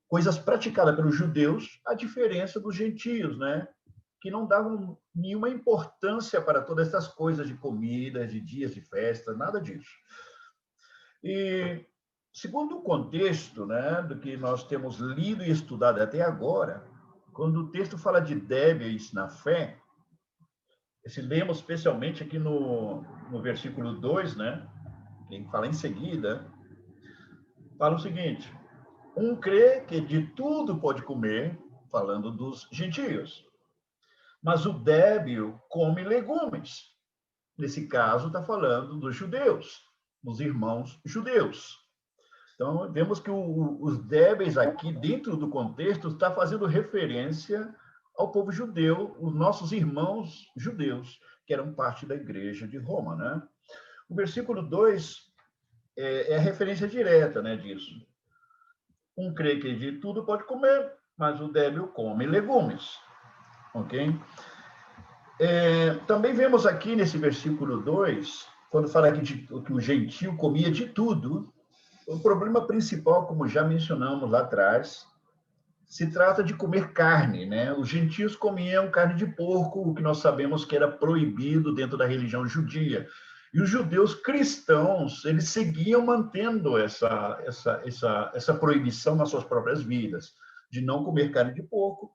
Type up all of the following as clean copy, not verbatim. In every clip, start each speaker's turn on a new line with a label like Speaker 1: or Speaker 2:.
Speaker 1: coisas praticadas pelos judeus, a diferença dos gentios, né? Que não davam nenhuma importância para todas essas coisas de comida, de dias de festa, nada disso. E, segundo o contexto, né, do que nós temos lido e estudado até agora, quando o texto fala de débeis na fé, se lemos especialmente aqui no versículo 2, né, quem fala em seguida, fala o seguinte: um crê que de tudo pode comer, falando dos gentios, mas o débil come legumes. Nesse caso, está falando dos judeus, dos irmãos judeus. Então, vemos que os débeis aqui, dentro do contexto, está fazendo referência ao povo judeu, os nossos irmãos judeus, que eram parte da igreja de Roma, né? O versículo 2 é a referência direta, né, disso. Um crê que de tudo pode comer, mas o débil come legumes, ok? Também vemos aqui nesse versículo 2, quando fala que o gentio comia de tudo, o problema principal, como já mencionamos lá atrás, se trata de comer carne, né? Os gentios comiam carne de porco, o que nós sabemos que era proibido dentro da religião judia. E os judeus cristãos, eles seguiam mantendo essa proibição nas suas próprias vidas, de não comer carne de porco.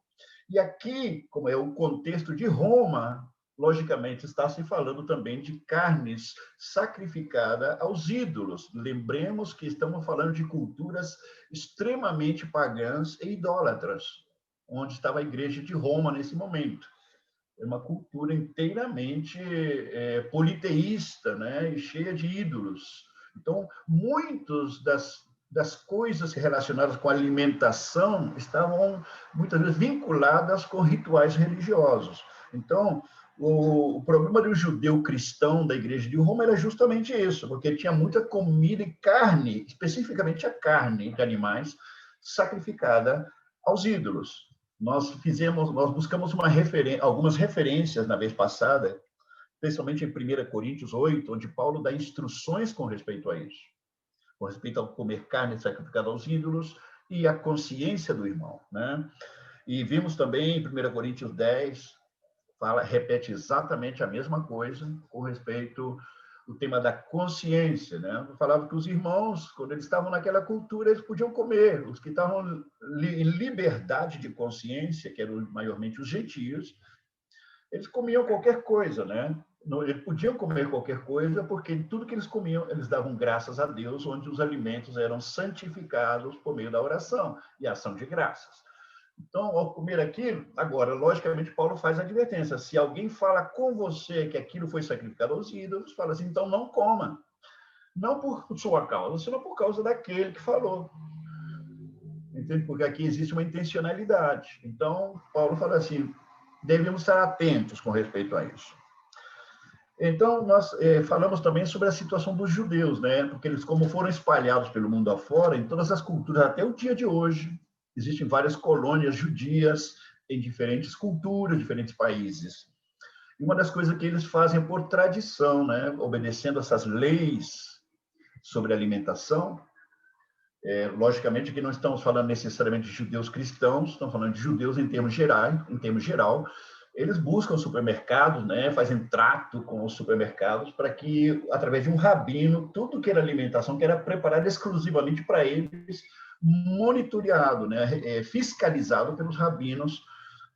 Speaker 1: E aqui, como é o contexto de Roma, logicamente está se falando também de carnes sacrificadas aos ídolos. Lembremos que estamos falando de culturas extremamente pagãs e idólatras, onde estava a igreja de Roma nesse momento. É uma cultura inteiramente politeísta, né, e cheia de ídolos. Então, muitos das coisas relacionadas com alimentação estavam muitas vezes vinculadas com rituais religiosos. Então, o problema do judeu cristão da igreja de Roma era justamente isso, porque tinha muita comida e carne, especificamente a carne de animais, sacrificada aos ídolos. Nós buscamos algumas referências na vez passada, especialmente em 1 Coríntios 8, onde Paulo dá instruções com respeito a isso, com respeito ao comer carne sacrificada aos ídolos e a consciência do irmão, né? E vimos também em 1 Coríntios 10, repete exatamente a mesma coisa com respeito ao tema da consciência, né? Eu falava que os irmãos, quando eles estavam naquela cultura, eles podiam comer. Os que estavam em liberdade de consciência, que eram maiormente os gentios, eles comiam qualquer coisa, né? Eles podiam comer qualquer coisa, porque tudo que eles comiam, eles davam graças a Deus, onde os alimentos eram santificados por meio da oração e ação de graças. Então, ao comer aquilo, agora, logicamente, Paulo faz a advertência. Se alguém fala com você que aquilo foi sacrificado aos ídolos, fala assim, então não coma. Não por sua causa, senão por causa daquele que falou. Entende? Porque aqui existe uma intencionalidade. Então, Paulo fala assim, devemos estar atentos com respeito a isso. Então, nós falamos também sobre a situação dos judeus, né? Porque eles, como foram espalhados pelo mundo afora, em todas as culturas, até o dia de hoje, existem várias colônias judias em diferentes culturas, diferentes países. E uma das coisas que eles fazem por tradição, né? Obedecendo essas leis sobre alimentação, logicamente que não estamos falando necessariamente de judeus cristãos, estamos falando de judeus em termos geral, eles buscam supermercados, né, fazem trato com os supermercados para que, através de um rabino, tudo que era alimentação, que era preparado exclusivamente para eles, monitoreado, né, fiscalizado pelos rabinos,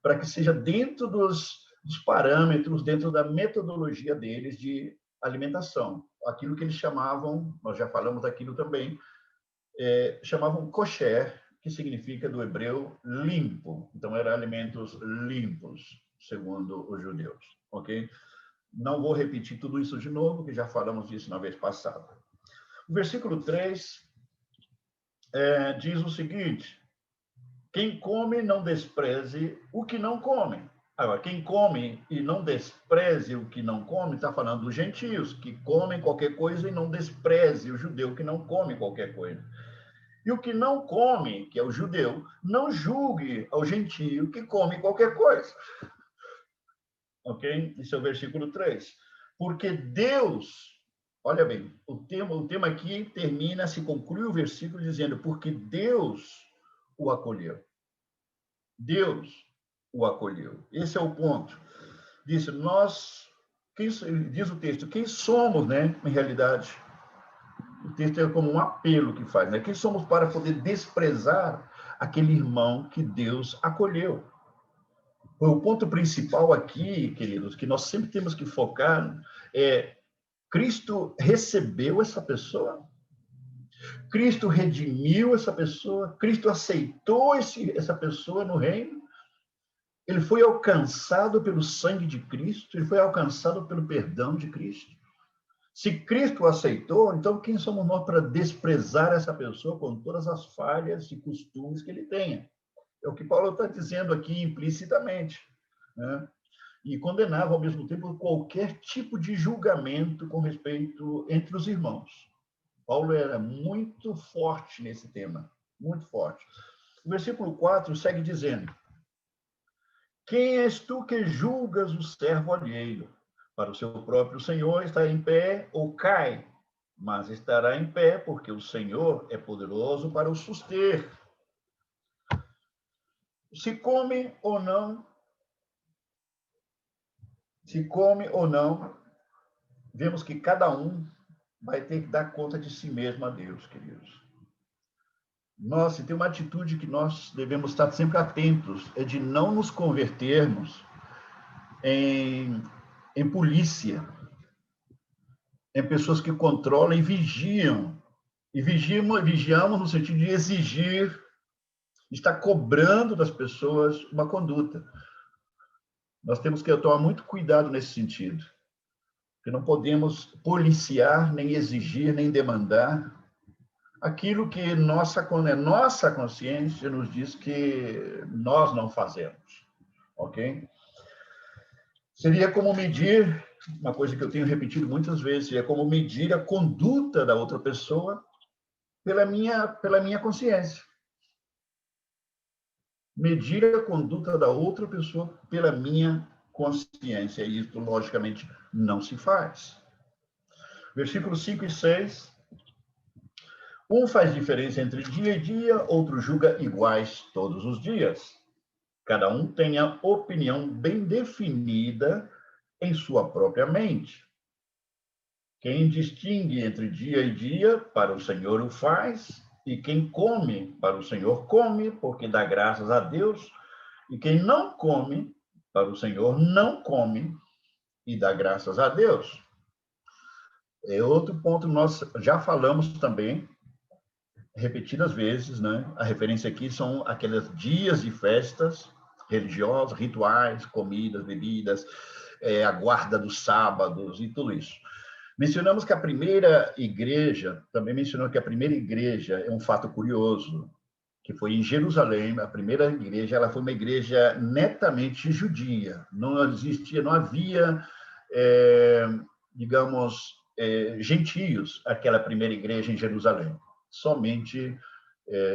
Speaker 1: para que seja dentro dos parâmetros, dentro da metodologia deles de alimentação. Aquilo que eles chamavam, nós já falamos daquilo também, chamavam kosher, que significa do hebreu limpo. Então, eram alimentos limpos, segundo os judeus, ok? Não vou repetir tudo isso de novo, que já falamos disso na vez passada. O versículo 3 diz o seguinte: quem come, não despreze o que não come. Agora, quem come e não despreze o que não come, está falando dos gentios, que comem qualquer coisa e não despreze o judeu que não come qualquer coisa. E o que não come, que é o judeu, não julgue ao gentio que come qualquer coisa. Ok? Esse é o versículo 3. Porque Deus, olha bem, o tema aqui termina, se conclui o versículo dizendo, porque Deus o acolheu. Deus o acolheu. Esse é o ponto. Diz o texto, quem somos, né, em realidade? O texto é como um apelo que faz, né? Quem somos para poder desprezar aquele irmão que Deus acolheu? O ponto principal aqui, queridos, que nós sempre temos que focar é: Cristo recebeu essa pessoa? Cristo redimiu essa pessoa? Cristo aceitou essa pessoa no reino? Ele foi alcançado pelo sangue de Cristo? Ele foi alcançado pelo perdão de Cristo? Se Cristo aceitou, então quem somos nós para desprezar essa pessoa com todas as falhas e costumes que ele tenha? É o que Paulo está dizendo aqui implicitamente, né? E condenava ao mesmo tempo qualquer tipo de julgamento com respeito entre os irmãos. Paulo era muito forte nesse tema, muito forte. O versículo 4 segue dizendo: quem és tu que julgas o servo alheio? Para o seu próprio Senhor está em pé ou cai, mas estará em pé, porque o Senhor é poderoso para o suster. Se come ou não, vemos que cada um vai ter que dar conta de si mesmo a Deus, queridos. Nossa, tem uma atitude que nós devemos estar sempre atentos, é de não nos convertermos em polícia, em pessoas que controlam e vigiam. E vigiamos no sentido de exigir, estar cobrando das pessoas uma conduta. Nós temos que tomar muito cuidado nesse sentido, porque não podemos policiar, nem exigir, nem demandar aquilo que nossa consciência nos diz que nós não fazemos, ok? Seria como medir, uma coisa que eu tenho repetido muitas vezes, seria como medir a conduta da outra pessoa pela minha consciência. Medir a conduta da outra pessoa pela minha consciência. E isso, logicamente, não se faz. Versículos 5 e 6. Um faz diferença entre dia e dia, outro julga iguais todos os dias. Cada um tem a opinião bem definida em sua própria mente. Quem distingue entre dia e dia, para o Senhor o faz, e quem come, para o Senhor come, porque dá graças a Deus, e quem não come, para o Senhor não come, e dá graças a Deus. É outro ponto, nós já falamos também, repetidas vezes, né? A referência aqui são aqueles dias de festas religiosas, rituais, comidas, bebidas, a guarda dos sábados e tudo isso. Mencionamos que a primeira igreja, também mencionou que a primeira igreja é um fato curioso, que foi em Jerusalém. A primeira igreja, ela foi uma igreja netamente judia. Não existia, não havia, digamos, gentios, aquela primeira igreja em Jerusalém. Somente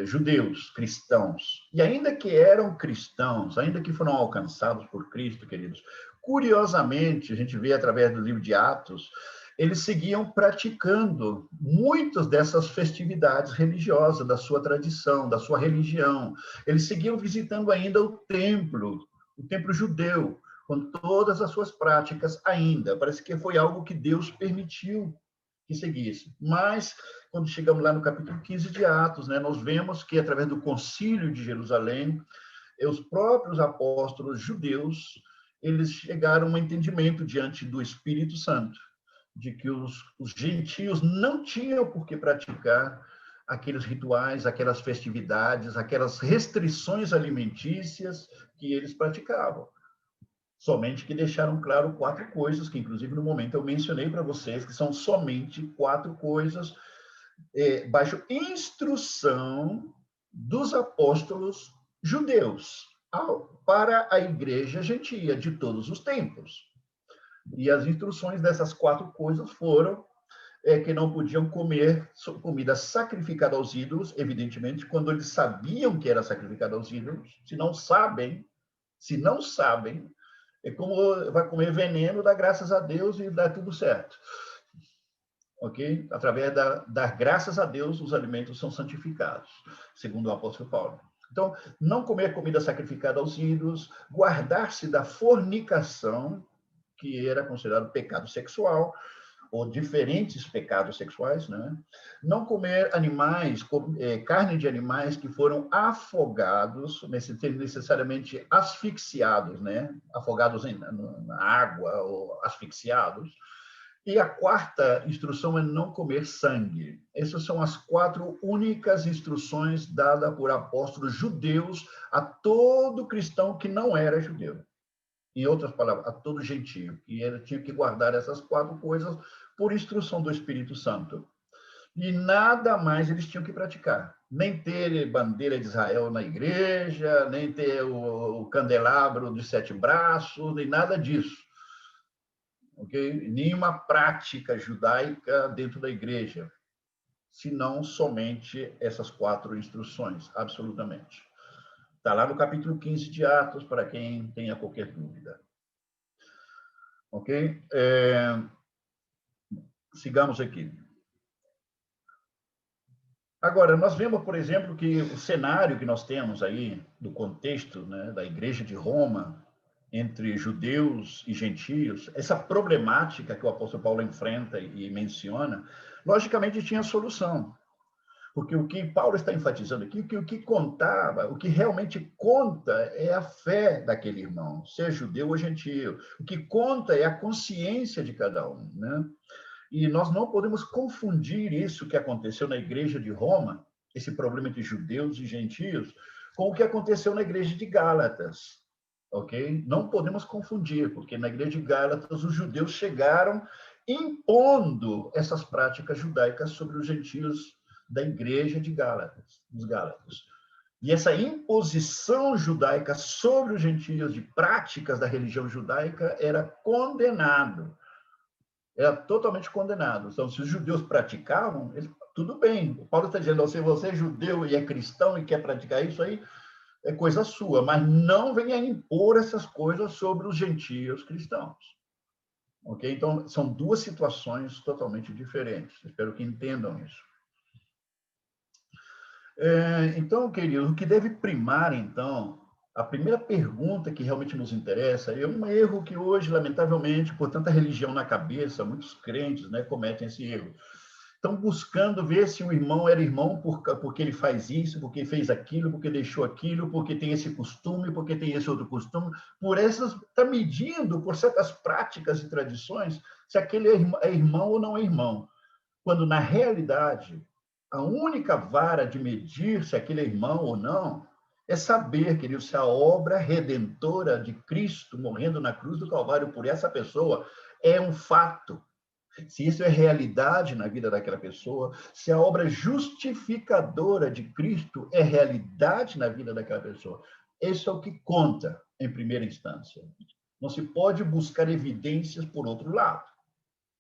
Speaker 1: judeus, cristãos. E ainda que eram cristãos, ainda que foram alcançados por Cristo, queridos, curiosamente, a gente vê através do livro de Atos, eles seguiam praticando muitas dessas festividades religiosas, da sua tradição, da sua religião. Eles seguiam visitando ainda o templo judeu, com todas as suas práticas ainda. Parece que foi algo que Deus permitiu que seguisse. Mas, quando chegamos lá no capítulo 15 de Atos, né, nós vemos que, através do concílio de Jerusalém, os próprios apóstolos judeus, eles chegaram a um entendimento diante do Espírito Santo, de que os gentios não tinham por que praticar aqueles rituais, aquelas festividades, aquelas restrições alimentícias que eles praticavam. Somente que deixaram claro 4 coisas, que inclusive no momento eu mencionei para vocês, que são somente 4 coisas, baixo instrução dos apóstolos judeus para a igreja gentia de todos os tempos. E as instruções dessas 4 coisas foram que não podiam comer comida sacrificada aos ídolos, evidentemente, quando eles sabiam que era sacrificada aos ídolos. Se não sabem, é como vai comer veneno, dá graças a Deus e dá tudo certo. Ok? Através das graças a Deus, os alimentos são santificados, segundo o apóstolo Paulo. Então, não comer comida sacrificada aos ídolos, guardar-se da fornicação, que era considerado pecado sexual, ou diferentes pecados sexuais, né? Não comer animais, carne de animais que foram afogados, necessariamente asfixiados, né? Afogados na água ou asfixiados. E a quarta instrução é não comer sangue. Essas são as 4 únicas instruções dadas por apóstolos judeus a todo cristão que não era judeu. Em outras palavras, a todo gentio. E ele tinha que guardar essas 4 coisas por instrução do Espírito Santo. E nada mais eles tinham que praticar. Nem ter bandeira de Israel na igreja, nem ter o candelabro de 7 braços, nem nada disso. Okay? Nenhuma prática judaica dentro da igreja, senão somente essas 4 instruções, absolutamente. Está lá no capítulo 15 de Atos, para quem tenha qualquer dúvida. Ok? Sigamos aqui. Agora, nós vemos, por exemplo, que o cenário que nós temos aí, do contexto, né, da Igreja de Roma, entre judeus e gentios, essa problemática que o apóstolo Paulo enfrenta e menciona, logicamente tinha solução. Porque o que Paulo está enfatizando aqui, que o que contava, o que realmente conta é a fé daquele irmão, seja judeu ou gentio. O que conta é a consciência de cada um, né? E nós não podemos confundir isso que aconteceu na igreja de Roma, esse problema entre judeus e gentios, com o que aconteceu na igreja de Gálatas, ok? Não podemos confundir, porque na igreja de Gálatas os judeus chegaram impondo essas práticas judaicas sobre os gentios da igreja de Gálatas, dos Gálatas. E essa imposição judaica sobre os gentios de práticas da religião judaica era condenado. Era totalmente condenado. Então, se os judeus praticavam, tudo bem. O Paulo está dizendo, se você é judeu e é cristão e quer praticar isso aí, é coisa sua, mas não venha impor essas coisas sobre os gentios cristãos. Ok? Então, são 2 situações totalmente diferentes. Espero que entendam isso. Então, queridos, o que deve primar, então, a primeira pergunta que realmente nos interessa é um erro que hoje, lamentavelmente, por tanta religião na cabeça, muitos crentes, né, cometem esse erro. Estão buscando ver se o irmão era irmão porque ele faz isso, porque fez aquilo, porque deixou aquilo, porque tem esse costume, porque tem esse outro costume. Está medindo por certas práticas e tradições se aquele é irmão ou não é irmão. Quando, na realidade, a única vara de medir se aquele é irmão ou não é saber, querido, se a obra redentora de Cristo morrendo na cruz do Calvário por essa pessoa é um fato. Se isso é realidade na vida daquela pessoa, se a obra justificadora de Cristo é realidade na vida daquela pessoa. Isso é o que conta em primeira instância. Não se pode buscar evidências por outro lado.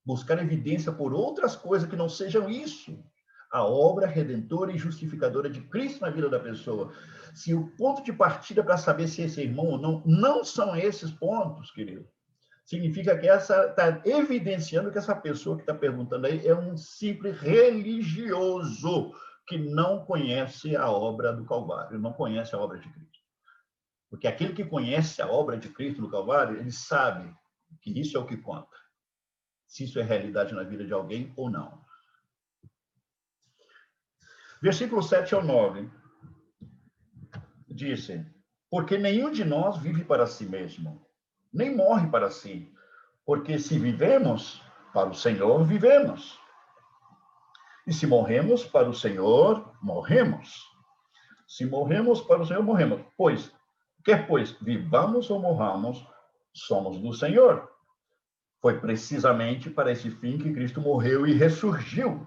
Speaker 1: Buscar evidência por outras coisas que não sejam isso. A obra redentora e justificadora de Cristo na vida da pessoa. Se o ponto de partida para saber se esse é irmão ou não, não são esses pontos, querido, significa que está evidenciando que essa pessoa que está perguntando aí é um simples religioso que não conhece a obra do Calvário, não conhece a obra de Cristo. Porque aquele que conhece a obra de Cristo no Calvário, ele sabe que isso é o que conta. Se isso é realidade na vida de alguém ou não. Versículo 7 ao 9. Disse, porque nenhum de nós vive para si mesmo, nem morre para si. Porque se vivemos, para o Senhor vivemos. E se morremos, para o Senhor morremos. Se morremos, para o Senhor morremos. Pois vivamos ou morramos, somos do Senhor. Foi precisamente para esse fim que Cristo morreu e ressurgiu,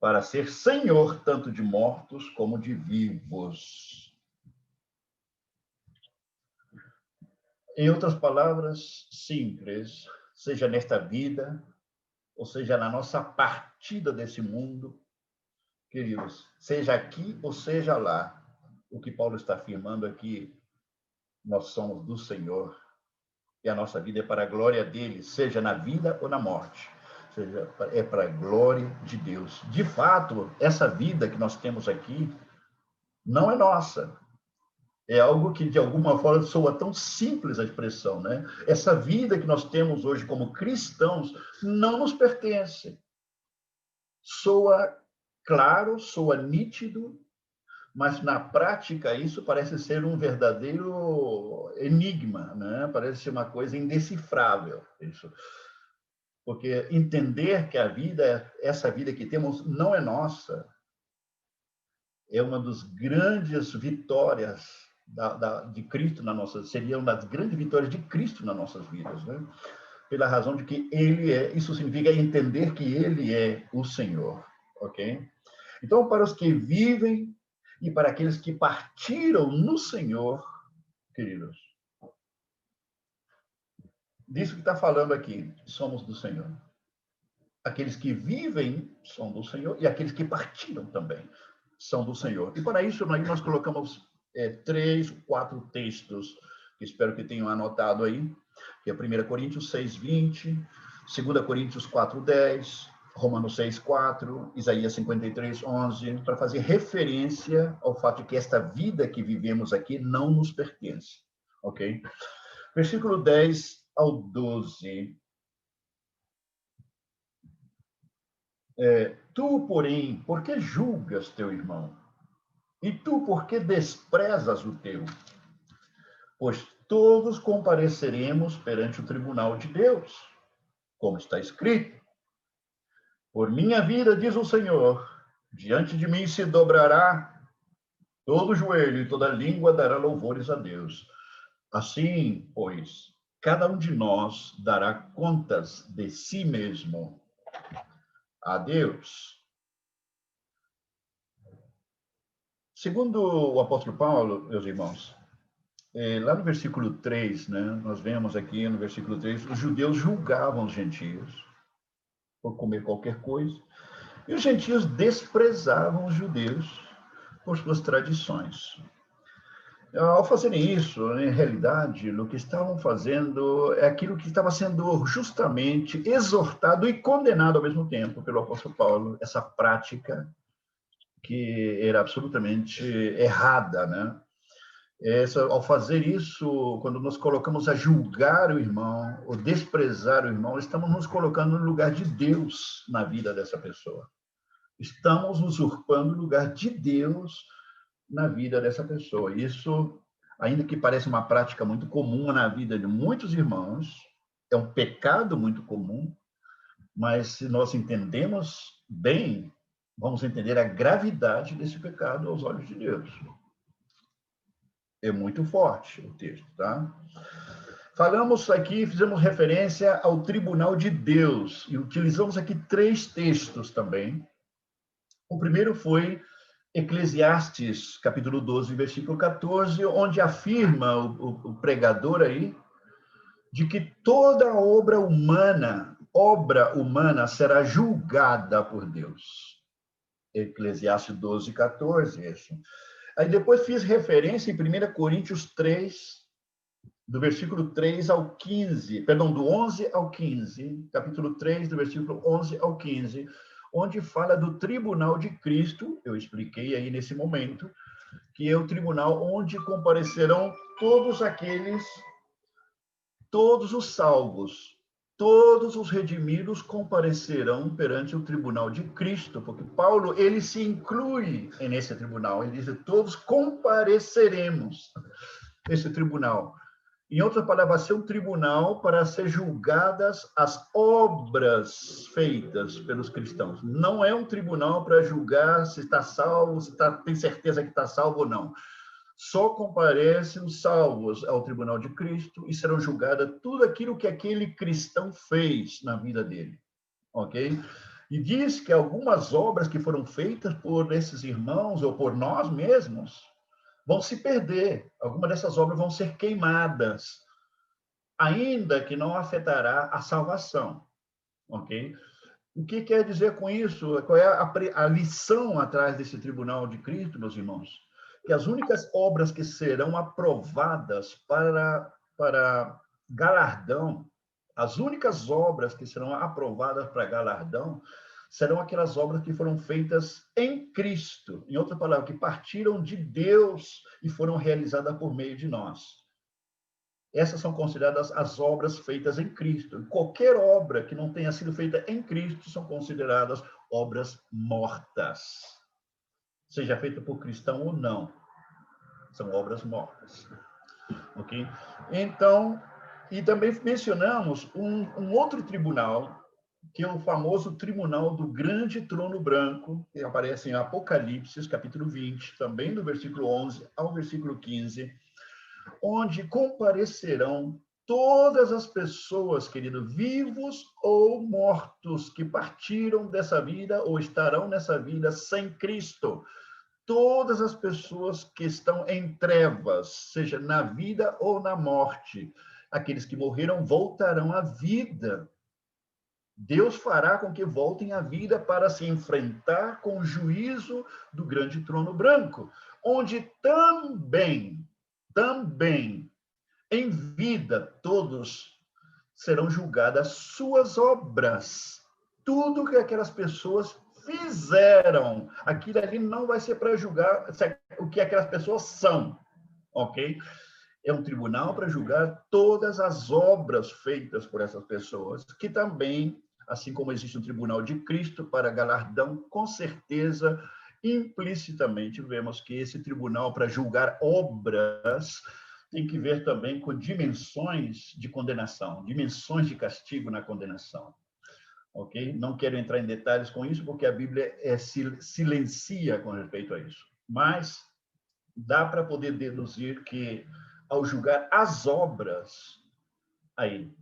Speaker 1: para ser Senhor tanto de mortos como de vivos. Em outras palavras simples, seja nesta vida, ou seja na nossa partida desse mundo, queridos, seja aqui ou seja lá, o que Paulo está afirmando aqui, nós somos do Senhor, e a nossa vida é para a glória dele, seja na vida ou na morte. Seja, é para a glória de Deus. De fato, essa vida que nós temos aqui não é nossa. É algo que, de alguma forma, soa tão simples a expressão, né? Essa vida que nós temos hoje como cristãos não nos pertence. Soa claro, soa nítido, mas na prática isso parece ser um verdadeiro enigma, né? Parece ser uma coisa indecifrável, isso. Porque entender que a vida, essa vida que temos, não é nossa, é uma das grandes vitórias de Cristo na nossa, seria uma das grandes vitórias de Cristo nas nossas vidas, né? Pela razão de que Ele é, isso significa entender que Ele é o Senhor, ok? Então, para os que vivem e para aqueles que partiram no Senhor, queridos, disso que está falando aqui, somos do Senhor. Aqueles que vivem são do Senhor e aqueles que partiram também são do Senhor. E para isso, nós colocamos 3, 4 textos, que espero que tenham anotado aí, que é 1 Coríntios 6, 20, 2 Coríntios 4, 10, Romanos 6, 4, Isaías 53, 11, para fazer referência ao fato de que esta vida que vivemos aqui não nos pertence, ok? Versículo 10 ao 12. Tu, porém, por que julgas teu irmão? E tu, por que desprezas o teu? Pois todos compareceremos perante o tribunal de Deus, como está escrito. Por minha vida, diz o Senhor, diante de mim se dobrará todo joelho e toda língua dará louvores a Deus. Assim, pois, cada um de nós dará contas de si mesmo a Deus. Segundo o apóstolo Paulo, meus irmãos, lá no versículo 3, né, nós vemos aqui no versículo 3, os judeus julgavam os gentios por comer qualquer coisa, e os gentios desprezavam os judeus por suas tradições. Ao fazerem isso, em realidade, o que estavam fazendo é aquilo que estava sendo justamente exortado e condenado ao mesmo tempo pelo apóstolo Paulo, essa prática que era absolutamente errada, né? Ao fazer isso, quando nos colocamos a julgar o irmão, ou desprezar o irmão, estamos nos colocando no lugar de Deus na vida dessa pessoa. Estamos usurpando o lugar de Deus na vida dessa pessoa. Isso, ainda que pareça uma prática muito comum na vida de muitos irmãos, é um pecado muito comum, mas se nós entendemos bem, vamos entender a gravidade desse pecado aos olhos de Deus. É muito forte o texto, tá? Falamos aqui, fizemos referência ao tribunal de Deus e utilizamos aqui 3 textos também. O primeiro foi Eclesiastes, capítulo 12, versículo 14, onde afirma o pregador aí de que toda obra humana será julgada por Deus. Eclesiastes 12, 14, isso. Aí depois fiz referência em 1 Coríntios 3, do versículo 3 ao 15, perdão, do 11 ao 15, capítulo 3, do versículo 11 ao 15, onde fala do tribunal de Cristo, eu expliquei aí nesse momento, que é o tribunal onde comparecerão todos aqueles, todos os salvos, todos os redimidos comparecerão perante o tribunal de Cristo, porque Paulo, ele se inclui nesse tribunal, ele diz, todos compareceremos nesse tribunal. Em outras palavras, vai ser um tribunal para ser julgadas as obras feitas pelos cristãos. Não é um tribunal para julgar se está salvo, se tem certeza que está salvo ou não. Só comparecem os salvos ao tribunal de Cristo e serão julgadas tudo aquilo que aquele cristão fez na vida dele. Ok? E diz que algumas obras que foram feitas por esses irmãos ou por nós mesmos vão se perder. Algumas dessas obras vão ser queimadas, ainda que não afetará a salvação. Ok? O que quer dizer com isso? Qual é a lição atrás desse tribunal de Cristo, meus irmãos? Que as únicas obras que serão aprovadas para galardão, as únicas obras que serão aprovadas para galardão, serão aquelas obras que foram feitas em Cristo. Em outra palavra, que partiram de Deus e foram realizadas por meio de nós. Essas são consideradas as obras feitas em Cristo. Qualquer obra que não tenha sido feita em Cristo são consideradas obras mortas. Seja feita por cristão ou não. São obras mortas. Ok? Então, e também mencionamos um outro tribunal, que é o famoso tribunal do grande trono branco, que aparece em Apocalipse, capítulo 20, também do versículo 11 ao versículo 15, onde comparecerão todas as pessoas, querido, vivos ou mortos, que partiram dessa vida ou estarão nessa vida sem Cristo. Todas as pessoas que estão em trevas, seja na vida ou na morte, aqueles que morreram voltarão à vida. Deus fará com que voltem à vida para se enfrentar com o juízo do grande trono branco, onde também, em vida, todos serão julgadas suas obras. Tudo que aquelas pessoas fizeram, aquilo ali não vai ser para julgar o que aquelas pessoas são, ok? É um tribunal para julgar todas as obras feitas por essas pessoas, que também, assim como existe um tribunal de Cristo para galardão, com certeza, implicitamente, vemos que esse tribunal para julgar obras tem que ver também com dimensões de condenação, dimensões de castigo na condenação. Ok? Não quero entrar em detalhes com isso, porque a Bíblia silencia com respeito a isso. Mas dá para poder deduzir que, ao julgar as obras, aí,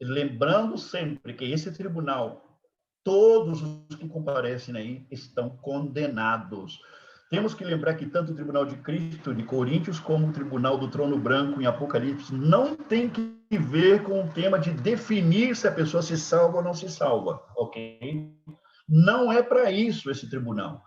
Speaker 1: lembrando sempre que esse tribunal, todos os que comparecem aí estão condenados. Temos que lembrar que tanto o tribunal de Cristo, de Coríntios, como o tribunal do trono branco em Apocalipse, não tem que ver com o tema de definir se a pessoa se salva ou não se salva, ok? Não é para isso esse tribunal,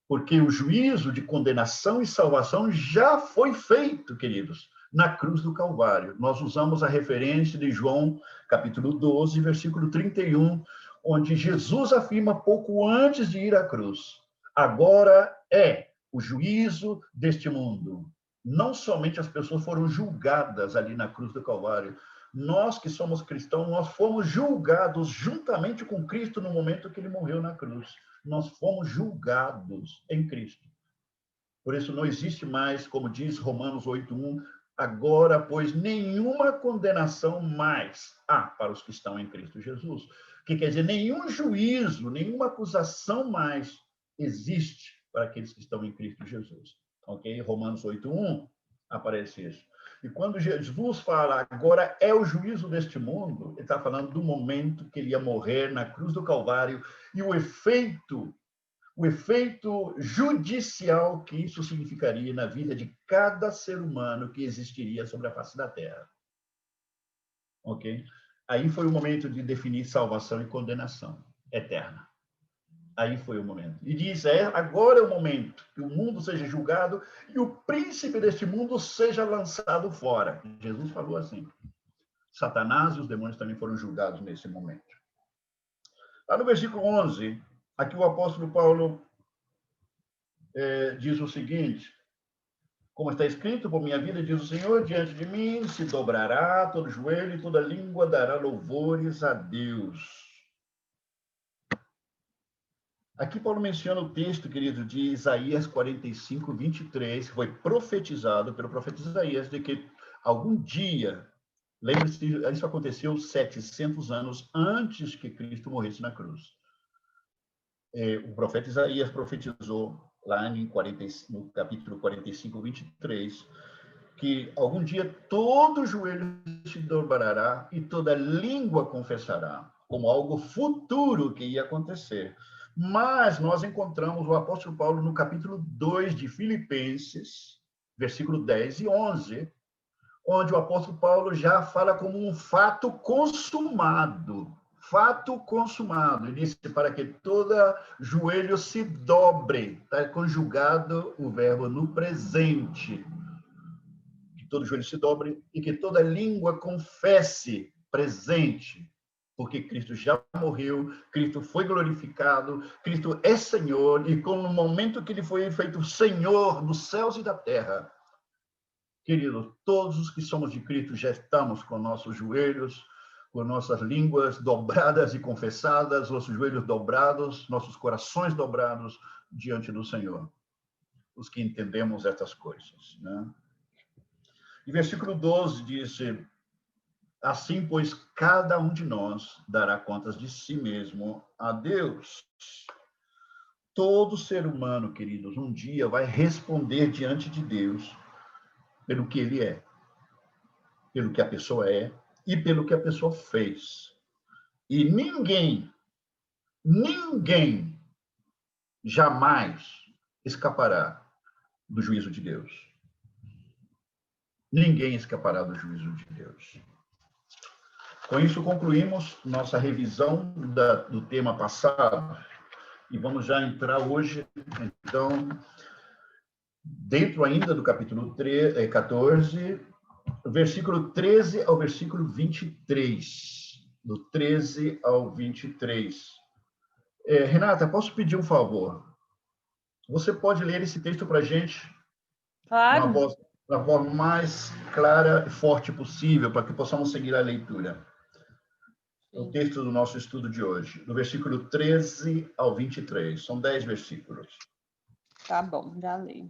Speaker 1: porque o juízo de condenação e salvação já foi feito, queridos, na cruz do Calvário. Nós usamos a referência de João, capítulo 12, versículo 31, onde Jesus afirma pouco antes de ir à cruz: agora é o juízo deste mundo. Não somente as pessoas foram julgadas ali na cruz do Calvário, nós que somos cristãos, nós fomos julgados juntamente com Cristo no momento que ele morreu na cruz. Nós fomos julgados em Cristo. Por isso não existe mais, como diz Romanos 8:1, agora, pois, nenhuma condenação mais há para os que estão em Cristo Jesus. O que quer dizer, nenhum juízo, nenhuma acusação mais existe para aqueles que estão em Cristo Jesus. Ok? Romanos 8:1 aparece isso. E quando Jesus fala, agora é o juízo deste mundo, ele está falando do momento que ele ia morrer na cruz do Calvário e o efeito judicial que isso significaria na vida de cada ser humano que existiria sobre a face da Terra. Ok? Aí foi o momento de definir salvação e condenação eterna. Aí foi o momento. E diz, agora é o momento que o mundo seja julgado e o príncipe deste mundo seja lançado fora. Jesus falou assim. Satanás e os demônios também foram julgados nesse momento. Lá no versículo 11, aqui o apóstolo Paulo diz o seguinte: como está escrito, por minha vida, diz o Senhor, diante de mim se dobrará todo joelho e toda língua dará louvores a Deus. Aqui Paulo menciona o texto, querido, de Isaías 45, 23, que foi profetizado pelo profeta Isaías, de que algum dia, lembre-se, isso aconteceu 700 anos antes que Cristo morresse na cruz. O profeta Isaías profetizou lá no capítulo 45, 23, que algum dia todo joelho se dobrará e toda língua confessará, como algo futuro que ia acontecer. Mas nós encontramos o apóstolo Paulo no capítulo 2 de Filipenses, versículo 10 e 11, onde o apóstolo Paulo já fala como um fato consumado. Fato consumado. Ele disse para que todo joelho se dobre. Está conjugado o verbo no presente. Que todo joelho se dobre e que toda língua confesse, presente. porque Cristo já morreu, Cristo foi glorificado, Cristo é Senhor, e no momento que ele foi feito Senhor dos céus e da terra, queridos, todos os que somos de Cristo já estamos com nossos joelhos, com nossas línguas dobradas e confessadas, nossos joelhos dobrados, nossos corações dobrados diante do Senhor, os que entendemos estas coisas, né? E versículo 12 diz: assim, pois, cada um de nós dará contas de si mesmo a Deus. Todo ser humano, queridos, um dia vai responder diante de Deus pelo que ele é, pelo que a pessoa é e pelo que a pessoa fez. E ninguém jamais escapará do juízo de Deus. Ninguém escapará do juízo de Deus. Com isso, concluímos nossa revisão do tema passado. E vamos já entrar hoje, então, dentro ainda do capítulo 14, versículo 13 ao versículo 23. Do 13 ao 23. Renata, posso pedir um favor? Você pode ler esse texto para a gente?
Speaker 2: Claro.
Speaker 1: Da forma mais clara e forte possível, para que possamos seguir a leitura. O texto do nosso estudo de hoje, do versículo 13 ao 23. São 10 versículos.
Speaker 2: Tá bom, já leio.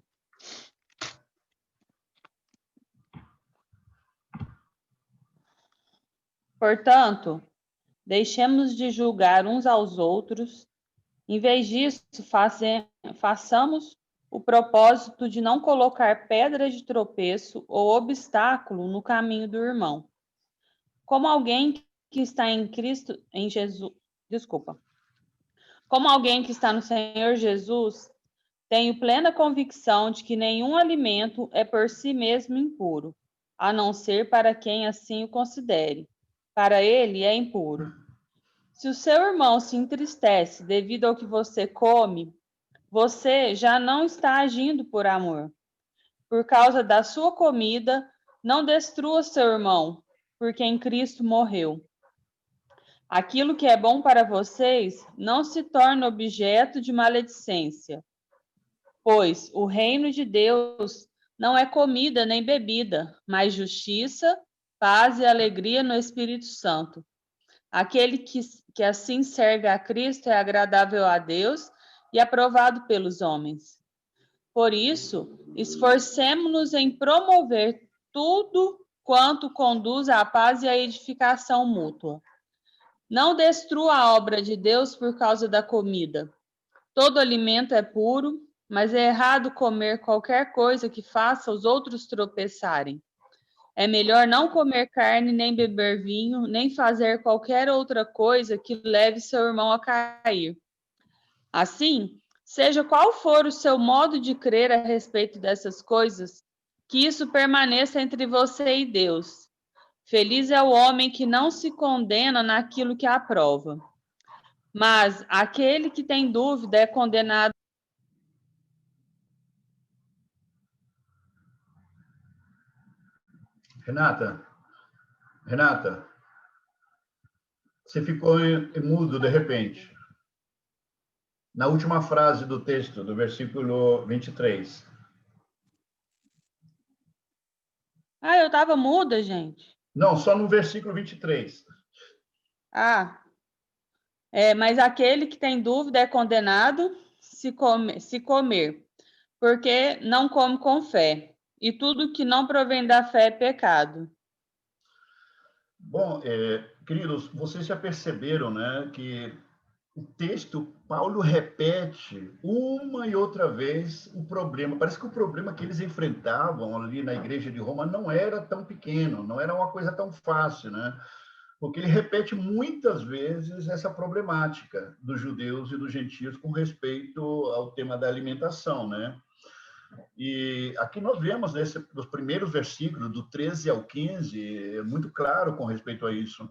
Speaker 2: Portanto, deixemos de julgar uns aos outros. Em vez disso, façamos o propósito de não colocar pedras de tropeço ou obstáculo no caminho do irmão. Como alguém que está em Cristo, em Jesus, como alguém que está no Senhor Jesus, tenho plena convicção de que nenhum alimento é por si mesmo impuro, a não ser para quem assim o considere. Para ele é impuro. Se o seu irmão se entristece devido ao que você come, você já não está agindo por amor. Por causa da sua comida, não destrua seu irmão, porque em Cristo morreu. Aquilo que é bom para vocês não se torna objeto de maledicência, pois o reino de Deus não é comida nem bebida, mas justiça, paz e alegria no Espírito Santo. Aquele que assim serve a Cristo é agradável a Deus e aprovado pelos homens. Por isso, esforcemo-nos em promover tudo quanto conduz à paz e à edificação mútua. Não destrua a obra de Deus por causa da comida. Todo alimento é puro, mas é errado comer qualquer coisa que faça os outros tropeçarem. É melhor não comer carne, nem beber vinho, nem fazer qualquer outra coisa que leve seu irmão a cair. Assim, seja qual for o seu modo de crer a respeito dessas coisas, que isso permaneça entre você e Deus. Feliz é o homem que não se condena naquilo que aprova. Mas aquele que tem dúvida é condenado.
Speaker 1: Renata, você ficou mudo de repente. Na última frase do texto, do versículo 23.
Speaker 2: Ah, eu estava muda, gente.
Speaker 1: Não, só no versículo 23.
Speaker 2: Mas aquele que tem dúvida é condenado se comer, porque não come com fé. E tudo que não provém da fé é pecado.
Speaker 1: Bom, queridos, vocês já perceberam, né, que o texto, Paulo repete uma e outra vez o problema. Parece que o problema que eles enfrentavam ali na igreja de Roma não era tão pequeno, não era uma coisa tão fácil, né? Porque ele repete muitas vezes essa problemática dos judeus e dos gentios com respeito ao tema da alimentação, né? E aqui nós vemos nos primeiros versículos, do 13 ao 15, é muito claro com respeito a isso.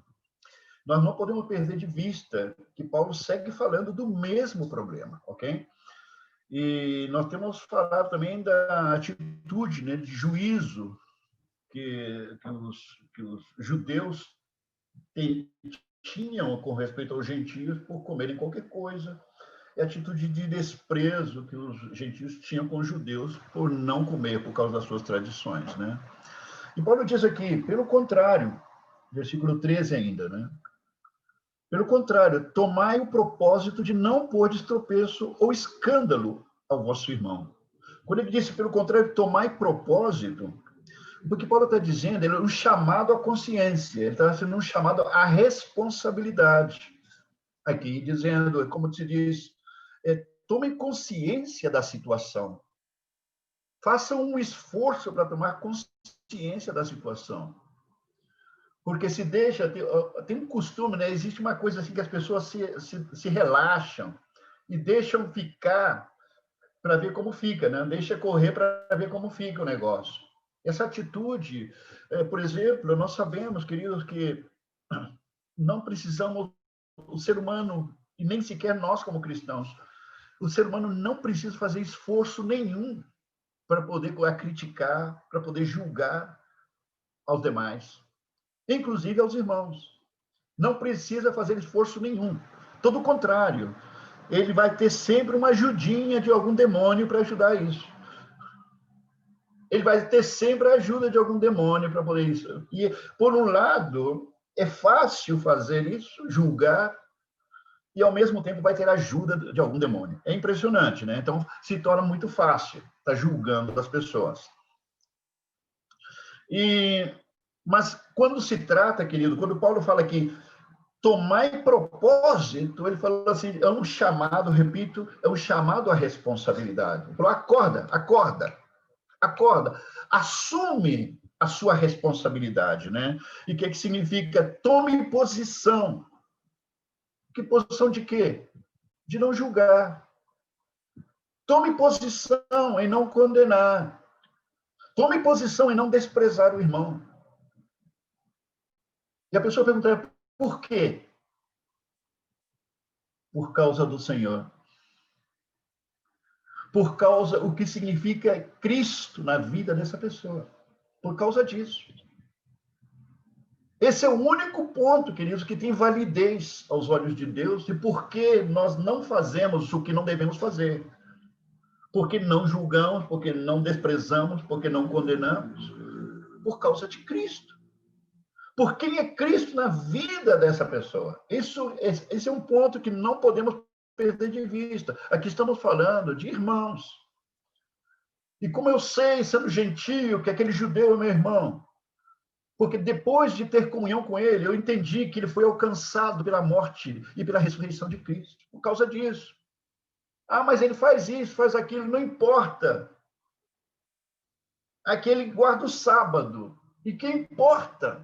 Speaker 1: Nós não podemos perder de vista que Paulo segue falando do mesmo problema, ok? E nós temos falado também da atitude, né, de juízo que os judeus têm tinham com respeito aos gentios por comerem qualquer coisa. É a atitude de desprezo que os gentios tinham com os judeus por não comer, por causa das suas tradições, né? E Paulo diz aqui, pelo contrário, versículo 13 ainda, né? Pelo contrário, tomai o propósito de não pôr de tropeço ou escândalo ao vosso irmão. Quando ele disse, pelo contrário, tomai propósito, porque Paulo está dizendo, ele é um chamado à consciência, ele está sendo um chamado à responsabilidade. Aqui, dizendo, como se diz, tomem consciência da situação. Façam um esforço para tomar consciência da situação. Porque se deixa, tem um costume, né? Existe uma coisa assim que as pessoas se relaxam e deixam ficar para ver como fica, né? Deixa correr para ver como fica o negócio. Essa atitude, por exemplo, nós sabemos, queridos, que não precisamos, o ser humano, e nem sequer nós como cristãos, o ser humano não precisa fazer esforço nenhum para poder criticar, para poder julgar aos demais, inclusive aos irmãos. Não precisa fazer esforço nenhum. Todo o contrário, ele vai ter sempre uma ajudinha de algum demônio para ajudar isso. Ele vai ter sempre a ajuda de algum demônio para poder isso. E, por um lado, é fácil fazer isso, julgar, e, ao mesmo tempo, vai ter a ajuda de algum demônio. É impressionante, né? Então, se torna muito fácil estar julgando as pessoas. Mas, quando se trata, querido, quando Paulo fala que tomai propósito, ele fala assim, é um chamado, repito, é um chamado à responsabilidade. Ele falou, acorda, acorda, acorda, assume a sua responsabilidade, né? E o que significa? Tome posição. Que posição de quê? De não julgar. Tome posição em não condenar. Tome posição em não desprezar o irmão. E a pessoa pergunta, por quê? Por causa do Senhor. Por causa o que significa Cristo na vida dessa pessoa. Por causa disso. Esse é o único ponto, queridos, que tem validez aos olhos de Deus e por que nós não fazemos o que não devemos fazer. Porque não julgamos, porque não desprezamos, porque não condenamos. Por causa de Cristo. Por quem é Cristo na vida dessa pessoa. Esse é um ponto que não podemos perder de vista. Aqui estamos falando de irmãos. E como eu sei, sendo gentio, que aquele judeu é meu irmão, porque depois de ter comunhão com ele, eu entendi que ele foi alcançado pela morte e pela ressurreição de Cristo, por causa disso. Ah, mas ele faz isso, faz aquilo, não importa. Aquele guarda o sábado. E que importa?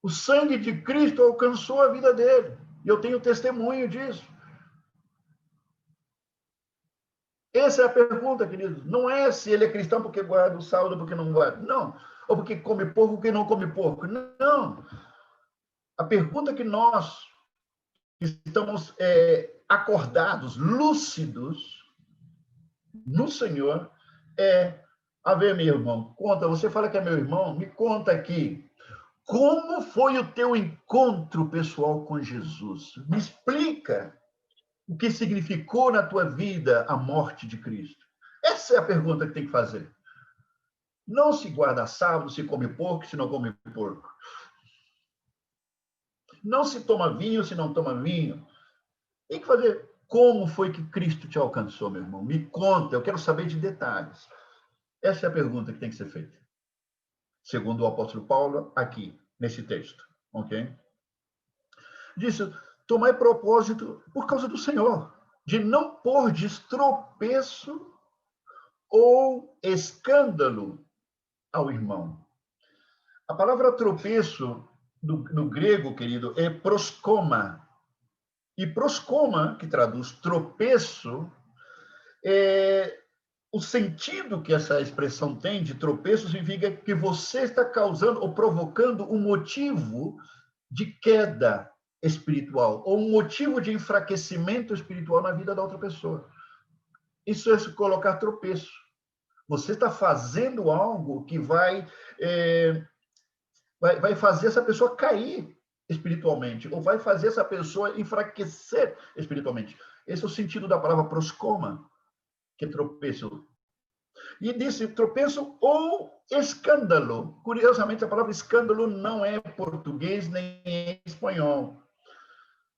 Speaker 1: O sangue de Cristo alcançou a vida dele. E eu tenho testemunho disso. Essa é a pergunta, querido. Não é se ele é cristão porque guarda o sábado, porque não guarda. Não. Ou porque come porco, porque não come porco. Não. A pergunta que nós estamos acordados, lúcidos no Senhor, a ver, meu irmão, conta, você fala que é meu irmão, me conta aqui, como foi o teu encontro pessoal com Jesus? Me explica o que significou na tua vida a morte de Cristo. Essa é a pergunta que tem que fazer. Não se guarda sábado, se come porco, se não come porco. Não se toma vinho, se não toma vinho. Tem que fazer. Como foi que Cristo te alcançou, meu irmão? Me conta, eu quero saber de detalhes. Essa é a pergunta que tem que ser feita. Segundo o apóstolo Paulo, aqui, nesse texto. Ok? Disse, tomai propósito por causa do Senhor, de não pôr de tropeço ou escândalo ao irmão. A palavra tropeço, no grego, querido, é proskoma. E proskoma, que traduz tropeço, o sentido que essa expressão tem de tropeço significa que você está causando ou provocando um motivo de queda espiritual ou um motivo de enfraquecimento espiritual na vida da outra pessoa. Isso é se colocar tropeço. Você está fazendo algo que vai fazer essa pessoa cair. espiritualmente, ou vai fazer essa pessoa enfraquecer espiritualmente. Esse é o sentido da palavra proscoma, que é tropeço. E disse tropeço ou escândalo. Curiosamente, a palavra escândalo não é português nem é espanhol.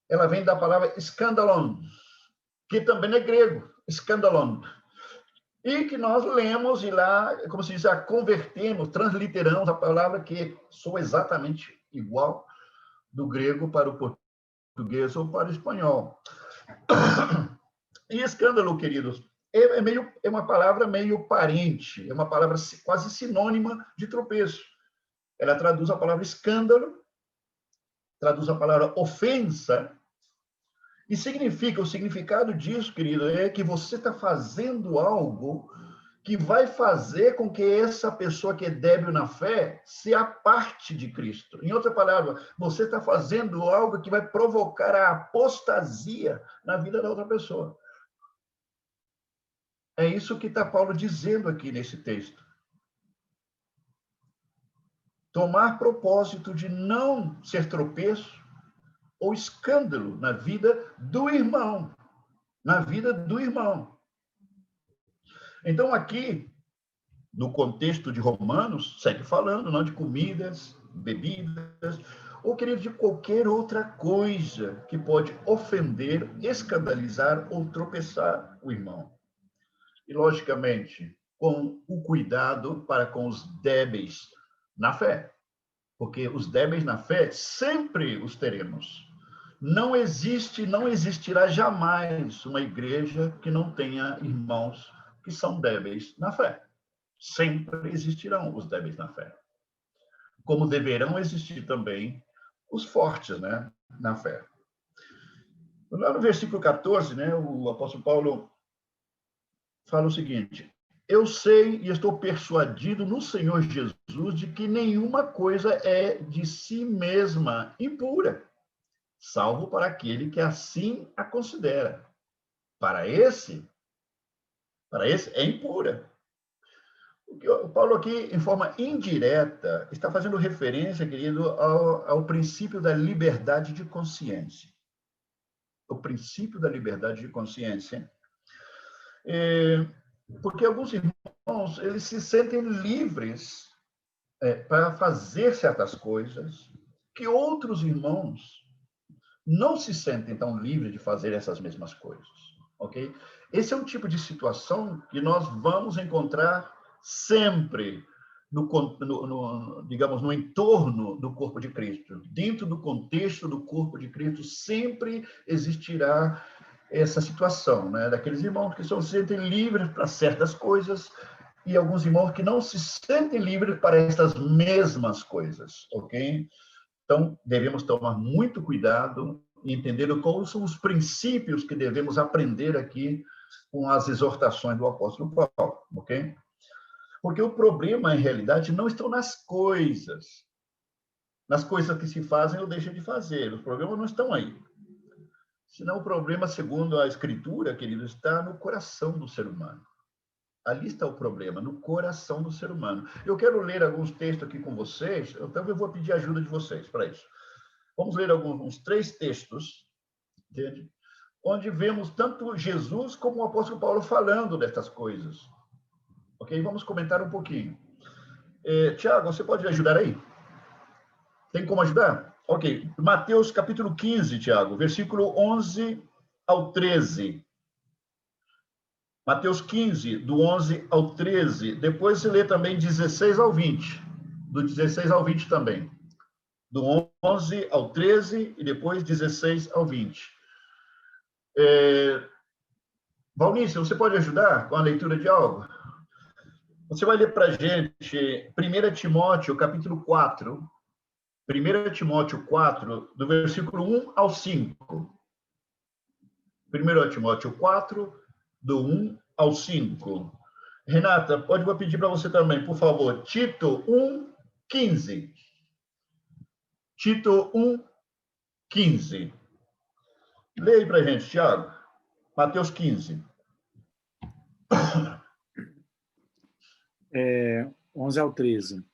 Speaker 1: Ela vem da palavra escandalon, que também é grego, escandalon. E que nós lemos e lá, como se diz, a convertemos, transliteramos a palavra que soa exatamente igual do grego para o português ou para o espanhol. E escândalo, queridos, é uma palavra meio parente, é uma palavra quase sinônima de tropeço. Ela traduz a palavra escândalo, traduz a palavra ofensa, e significa, o significado disso, querido, é que você está fazendo algo que vai fazer com que essa pessoa que é débil na fé se aparte de Cristo. Em outra palavra, você está fazendo algo que vai provocar a apostasia na vida da outra pessoa. É isso que está Paulo dizendo aqui nesse texto. Tomar propósito de não ser tropeço ou escândalo na vida do irmão. Na vida do irmão. Então, aqui, no contexto de Romanos, segue falando, não de comidas, bebidas, ou, querido, de qualquer outra coisa que pode ofender, escandalizar ou tropeçar o irmão. E, logicamente, com o cuidado para com os débeis na fé, porque os débeis na fé sempre os teremos. Não existe, não existirá jamais uma igreja que não tenha irmãos que são débeis na fé. Sempre existirão os débeis na fé. Como deverão existir também os fortes, né, na fé. Lá no versículo 14, né, o apóstolo Paulo fala o seguinte: eu sei e estou persuadido no Senhor Jesus de que nenhuma coisa é de si mesma impura, salvo para aquele que assim a considera. Para esse é impura. O Paulo aqui, em forma indireta, está fazendo referência, querido, ao princípio da liberdade de consciência. O princípio da liberdade de consciência. Porque alguns irmãos, eles se sentem livres para fazer certas coisas que outros irmãos não se sentem tão livres de fazer essas mesmas coisas, ok? Esse é um tipo de situação que nós vamos encontrar sempre digamos, no entorno do corpo de Cristo. Dentro do contexto do corpo de Cristo, sempre existirá essa situação, né? Daqueles irmãos que se sentem livres para certas coisas e alguns irmãos que não se sentem livres para essas mesmas coisas, ok? Então, devemos tomar muito cuidado e entender quais são os princípios que devemos aprender aqui com as exortações do apóstolo Paulo, ok? Porque o problema, em realidade, não estão nas coisas que se fazem ou deixam de fazer. Os problemas não estão aí. Senão, o problema, segundo a Escritura, querido, está no coração do ser humano. Ali está o problema, no coração do ser humano. Eu quero ler alguns textos aqui com vocês, então eu vou pedir ajuda de vocês para isso. Vamos ler uns 3 textos, entende? Onde vemos tanto Jesus como o apóstolo Paulo falando dessas coisas. Ok? Vamos comentar um pouquinho. Tiago, você pode me ajudar aí? Tem como ajudar? Ok. Mateus capítulo 15, Tiago, versículo 11 ao 13. Mateus 15, do 11 ao 13. Depois você lê também 16 ao 20. Do 16 ao 20 também. Do 11 ao 13 e depois 16 ao 20. Valnícia, você pode ajudar com a leitura de algo? Você vai ler para a gente 1 Timóteo, capítulo 4. 1 Timóteo 4, do versículo 1 ao 5. 1 Timóteo 4, do 1 ao 5. Renata, vou pedir para você também, por favor. Tito 1, 15. Tito 1, 15. Leia aí para a gente, Tiago. Mateus 15.
Speaker 3: 11 ao 13.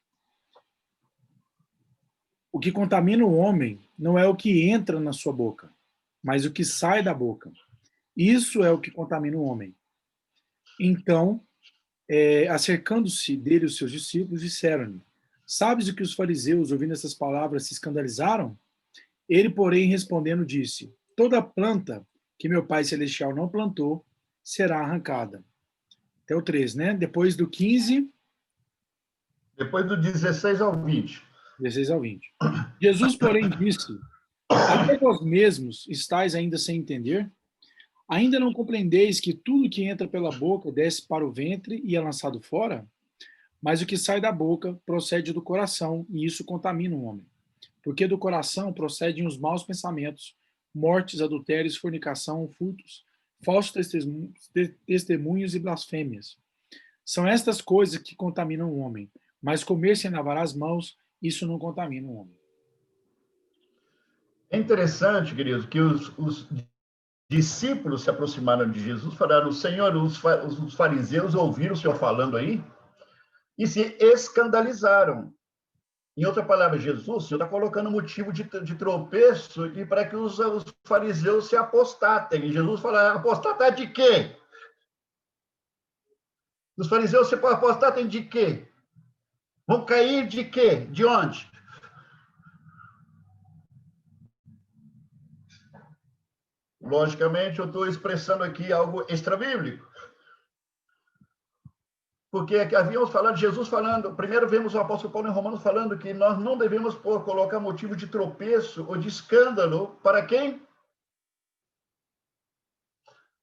Speaker 3: O que contamina o homem não é o que entra na sua boca, mas o que sai da boca. Isso é o que contamina o homem. Então, acercando-se dele os seus discípulos, disseram-lhe: Sabes o que os fariseus, ouvindo essas palavras, se escandalizaram? Ele, porém, respondendo, disse: Toda planta que meu Pai Celestial não plantou será arrancada. Até o 13, né? Depois do 15...
Speaker 1: Depois do 16 ao 20.
Speaker 3: 16 ao 20. Jesus, porém, disse: Até vós mesmos estáis ainda sem entender? Ainda não compreendeis que tudo que entra pela boca desce para o ventre e é lançado fora? Mas o que sai da boca procede do coração, e isso contamina o homem. Porque do coração procedem os maus pensamentos, mortes, adultérios, fornicação, furtos, falsos testemunhos e blasfêmias. São estas coisas que contaminam o homem, mas comer sem lavar as mãos, isso não contamina o homem.
Speaker 1: É interessante, queridos, que os discípulos se aproximaram de Jesus, falaram: Senhor, os fariseus ouviram o Senhor falando aí e se escandalizaram. Em outra palavra, Jesus, o Senhor está colocando motivo de tropeço e para que os fariseus se apostatem. E Jesus fala: apostatar de quê? Os fariseus se apostatem de quê? Vão cair de quê? De onde? Logicamente, eu estou expressando aqui algo extrabíblico. Porque havíamos falado, Jesus falando, primeiro vemos o apóstolo Paulo em Romanos falando que nós não devemos colocar motivo de tropeço ou de escândalo para quem?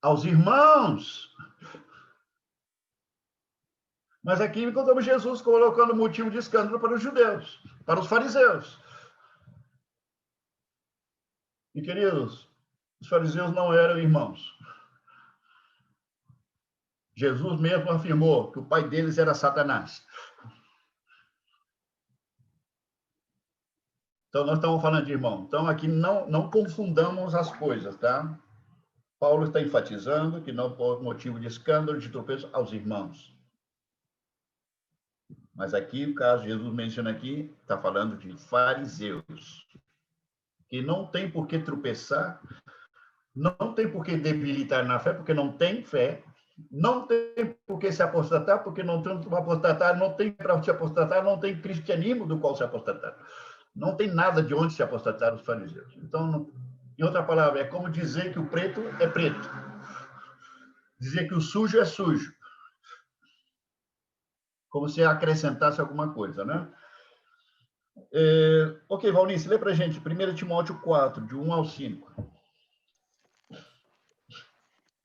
Speaker 1: Aos irmãos. Mas aqui encontramos Jesus colocando motivo de escândalo para os judeus, para os fariseus. E, queridos, os fariseus não eram irmãos. Jesus mesmo afirmou que o pai deles era Satanás. Então, nós estamos falando de irmão. Então, aqui não confundamos as coisas, tá? Paulo está enfatizando que não por motivo de escândalo, de tropeço aos irmãos. Mas aqui, o caso Jesus menciona aqui, está falando de fariseus, que não tem por que tropeçar, não tem por que debilitar na fé, porque não tem fé, não tem por que se apostatar, porque não tem para apostatar, não tem para se apostatar, não tem cristianismo do qual se apostatar. Não tem nada de onde se apostatar os fariseus. Então, em outra palavra, é como dizer que o preto é preto. Dizer que o sujo é sujo. Como se acrescentasse alguma coisa, né? Ok, Valnice, lê para a gente 1 Timóteo 4, de 1 ao 5.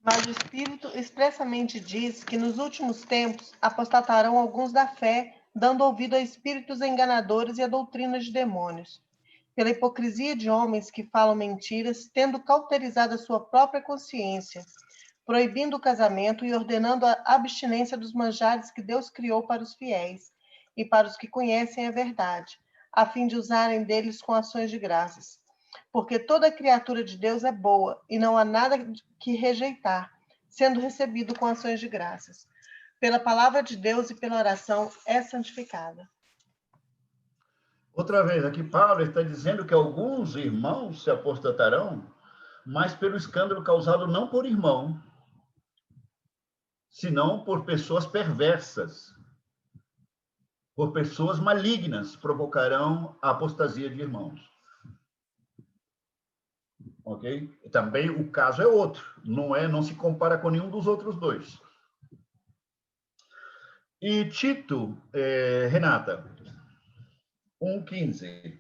Speaker 4: Mas o Espírito expressamente diz que nos últimos tempos apostatarão alguns da fé, dando ouvido a espíritos enganadores e a doutrinas de demônios, pela hipocrisia de homens que falam mentiras, tendo cauterizado a sua própria consciência, proibindo o casamento e ordenando a abstinência dos manjares que Deus criou para os fiéis e para os que conhecem a verdade, a fim de usarem deles com ações de graças. Porque toda criatura de Deus é boa e não há nada que rejeitar, sendo recebido com ações de graças. Pela palavra de Deus e pela oração é santificada.
Speaker 1: Outra vez, aqui Paulo está dizendo que alguns irmãos se apostatarão, mas pelo escândalo causado não por irmão, senão por pessoas perversas, por pessoas malignas, provocarão a apostasia de irmãos. Ok? Também o caso é outro, não se compara com nenhum dos outros dois. E Tito, Renata, 1,15.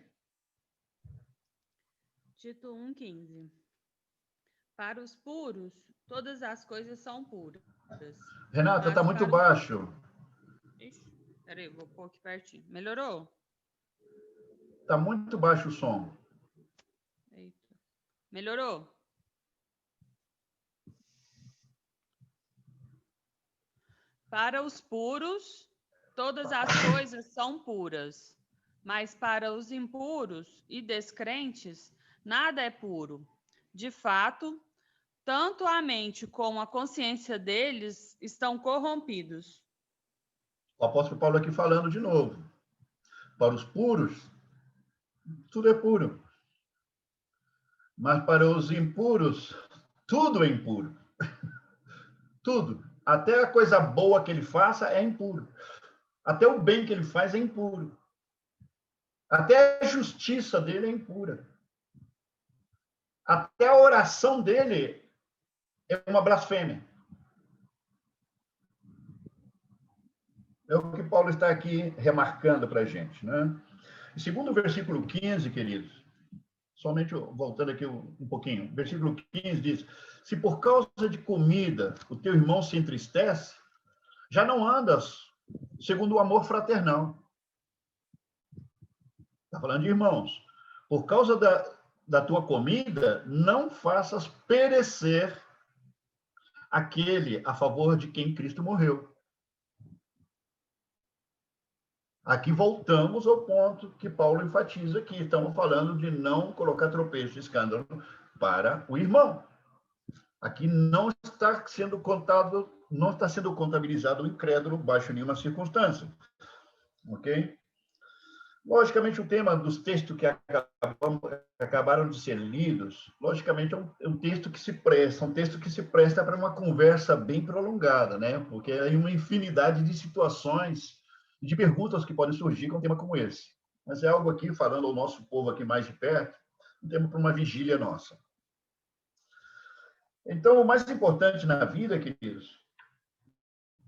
Speaker 2: Tito 1,15. Para os puros, todas as coisas são puras.
Speaker 1: Renata, está muito baixo.
Speaker 2: Peraí, vou pôr aqui pertinho. Melhorou?
Speaker 1: Está muito baixo o som.
Speaker 2: Eita. Melhorou? Para os puros, todas as coisas são puras, mas para os impuros e descrentes, nada é puro. De fato, tanto a mente como a consciência deles estão corrompidos.
Speaker 1: O apóstolo Paulo aqui falando de novo. Para os puros, tudo é puro. Mas para os impuros, tudo é impuro. Tudo. Até a coisa boa que ele faça é impuro. Até o bem que ele faz é impuro. Até a justiça dele é impura. Até a oração dele é uma blasfêmia. É o que Paulo está aqui remarcando para a gente, né? E segundo o versículo 15, queridos, somente voltando aqui um pouquinho, versículo 15 diz: se por causa de comida o teu irmão se entristece, já não andas segundo o amor fraternal. Está falando de irmãos. Por causa da tua comida, não faças perecer aquele a favor de quem Cristo morreu. Aqui voltamos ao ponto que Paulo enfatiza aqui. Estamos falando de não colocar tropeço e escândalo para o irmão. Aqui não está sendo contado, não está sendo contabilizado o incrédulo baixo nenhuma circunstância. Ok? Logicamente, o tema dos textos que acabaram de ser lidos, logicamente, é um texto que se presta, para uma conversa bem prolongada, né? Porque há uma infinidade de situações e de perguntas que podem surgir com um tema como esse. Mas é algo aqui, falando ao nosso povo aqui mais de perto, um tema para uma vigília nossa. Então, o mais importante na vida, queridos,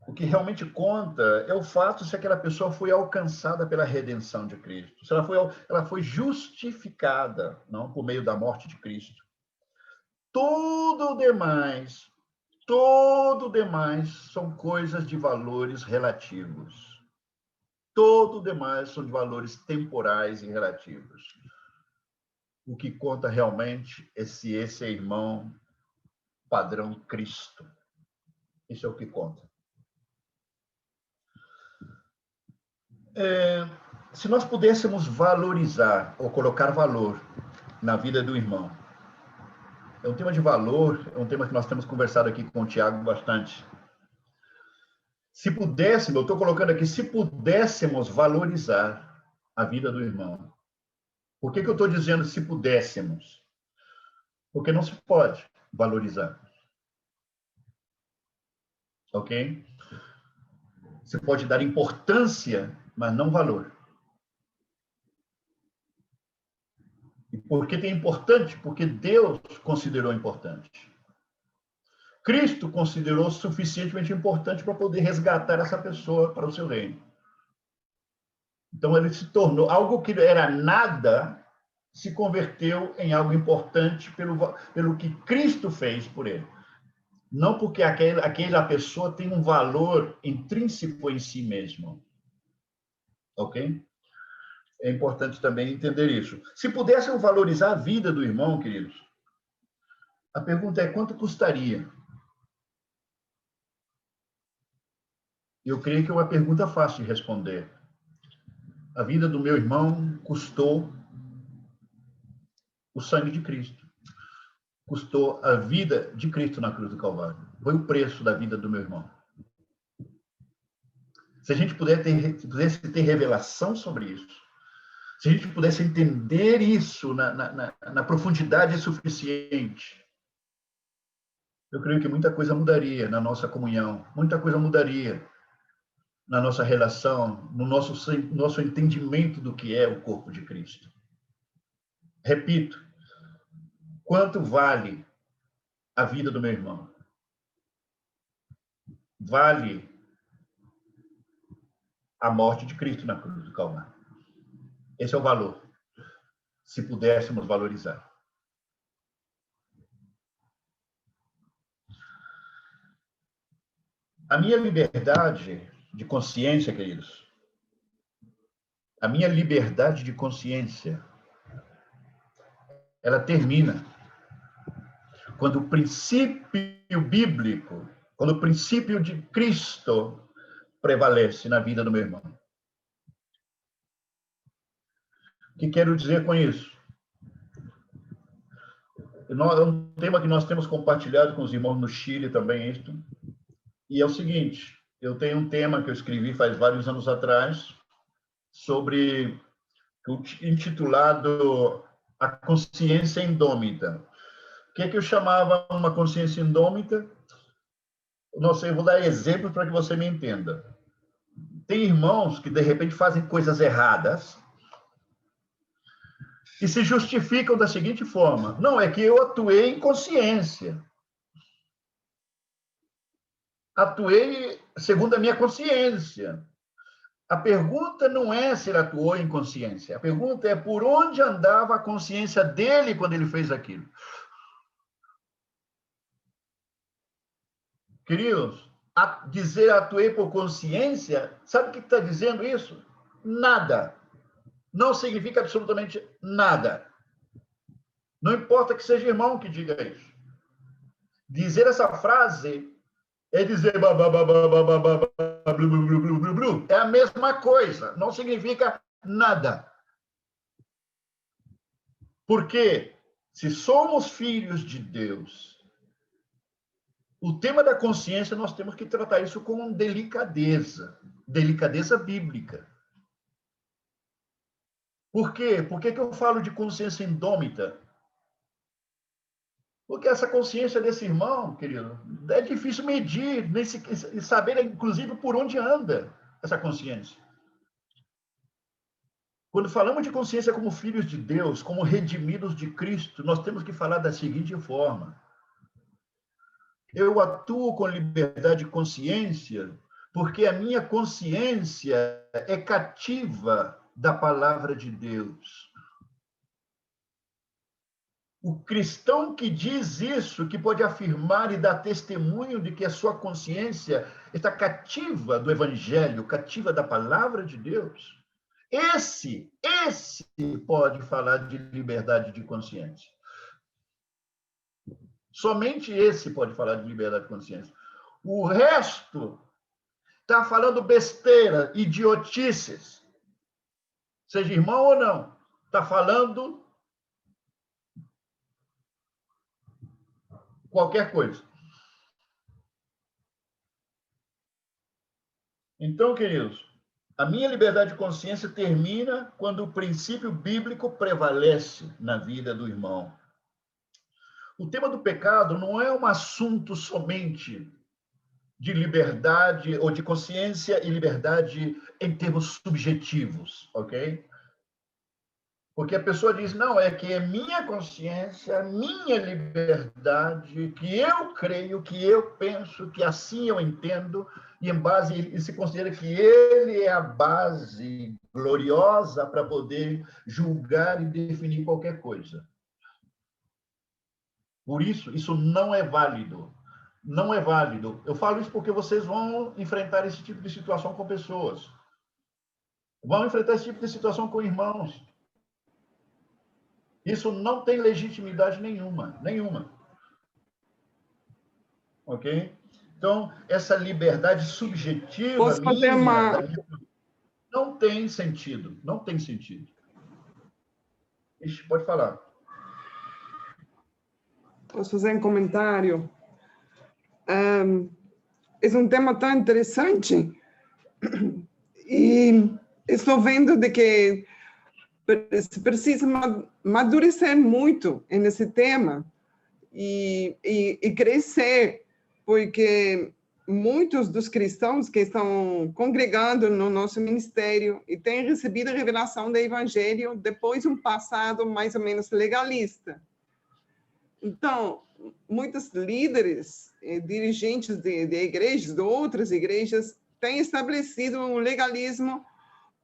Speaker 1: o que realmente conta é o fato se aquela pessoa foi alcançada pela redenção de Cristo, se ela foi justificada, não, por meio da morte de Cristo. Todo o demais são coisas de valores relativos. Todo o demais são de valores temporais e relativos. O que conta realmente é se esse é irmão padrão Cristo. Isso é o que conta. Se nós pudéssemos valorizar ou colocar valor na vida do irmão, é um tema de valor, é um tema que nós temos conversado aqui com o Tiago bastante. Se pudéssemos, eu estou colocando aqui, se pudéssemos valorizar a vida do irmão. Por que eu estou dizendo se pudéssemos? Porque não se pode valorizar. Ok? Você pode dar importância, mas não valor. E por que é importante? Porque Deus considerou importante. Cristo considerou suficientemente importante para poder resgatar essa pessoa para o seu reino. Então, ele se tornou algo que era nada, se converteu em algo importante pelo que Cristo fez por ele. Não porque aquela pessoa tem um valor intrínseco em si mesmo. Ok? É importante também entender isso. Se pudéssemos valorizar a vida do irmão, queridos, a pergunta é: quanto custaria? Eu creio que é uma pergunta fácil de responder. A vida do meu irmão custou o sangue de Cristo. Custou a vida de Cristo na cruz do Calvário. Foi o preço da vida do meu irmão. Se a gente pudesse ter revelação sobre isso, se a gente pudesse entender isso na profundidade suficiente, eu creio que muita coisa mudaria na nossa comunhão, muita coisa mudaria na nossa relação, no nosso entendimento do que é o corpo de Cristo. Repito, quanto vale a vida do meu irmão? Vale a morte de Cristo na cruz do Calvário. Esse é o valor, se pudéssemos valorizar. A minha liberdade de consciência, queridos, a minha liberdade de consciência, ela termina quando o princípio bíblico, quando o princípio de Cristo prevalece na vida do meu irmão. O que quero dizer com isso? É um tema que nós temos compartilhado com os irmãos no Chile também, isto. E é o seguinte, eu tenho um tema que eu escrevi faz vários anos atrás sobre intitulado A Consciência Indômita. O que eu chamava uma consciência indômita? Não sei, eu vou dar exemplos para que você me entenda. Tem irmãos que, de repente, fazem coisas erradas e se justificam da seguinte forma: não, é que eu atuei em consciência. Atuei segundo a minha consciência. A pergunta não é se ele atuou em consciência. A pergunta é por onde andava a consciência dele quando ele fez aquilo. Queridos, dizer atuei por consciência, sabe o que está dizendo isso? Nada. Não significa absolutamente nada. Não importa que seja irmão que diga isso. Dizer essa frase é dizer é a mesma coisa, não significa nada. Porque se somos filhos de Deus, o tema da consciência nós temos que tratar isso com delicadeza, delicadeza bíblica. Por quê? Por que eu falo de consciência indômita? Porque essa consciência desse irmão, querido, é difícil medir, nem saber, inclusive, por onde anda essa consciência. Quando falamos de consciência como filhos de Deus, como redimidos de Cristo, nós temos que falar da seguinte forma: eu atuo com liberdade de consciência porque a minha consciência é cativa da palavra de Deus. O cristão que diz isso, que pode afirmar e dar testemunho de que a sua consciência está cativa do Evangelho, cativa da palavra de Deus, esse pode falar de liberdade de consciência. Somente esse pode falar de liberdade de consciência. O resto está falando besteira, idiotices. Seja irmão ou não, está falando qualquer coisa. Então, queridos, a minha liberdade de consciência termina quando o princípio bíblico prevalece na vida do irmão. O tema do pecado não é um assunto somente de liberdade ou de consciência e liberdade em termos subjetivos, ok? Porque a pessoa diz, não, é que é minha consciência, minha liberdade, que eu creio, que eu penso, que assim eu entendo, e em base, ele se considera que ele é a base gloriosa para poder julgar e definir qualquer coisa. Por isso não é válido. Não é válido. Eu falo isso porque vocês vão enfrentar esse tipo de situação com pessoas. Vão enfrentar esse tipo de situação com irmãos. Isso não tem legitimidade nenhuma. Ok? Então, essa liberdade subjetiva
Speaker 5: Posso fazer
Speaker 1: não tem sentido. Não tem sentido. Ixi, pode falar.
Speaker 5: Posso fazer um comentário? É um tema tão interessante e estou vendo de que se precisa amadurecer muito nesse tema e crescer, porque muitos dos cristãos que estão congregando no nosso ministério e têm recebido a revelação do Evangelho depois de um passado mais ou menos legalista. Então, muitos líderes, dirigentes de igrejas, de outras igrejas, têm estabelecido um legalismo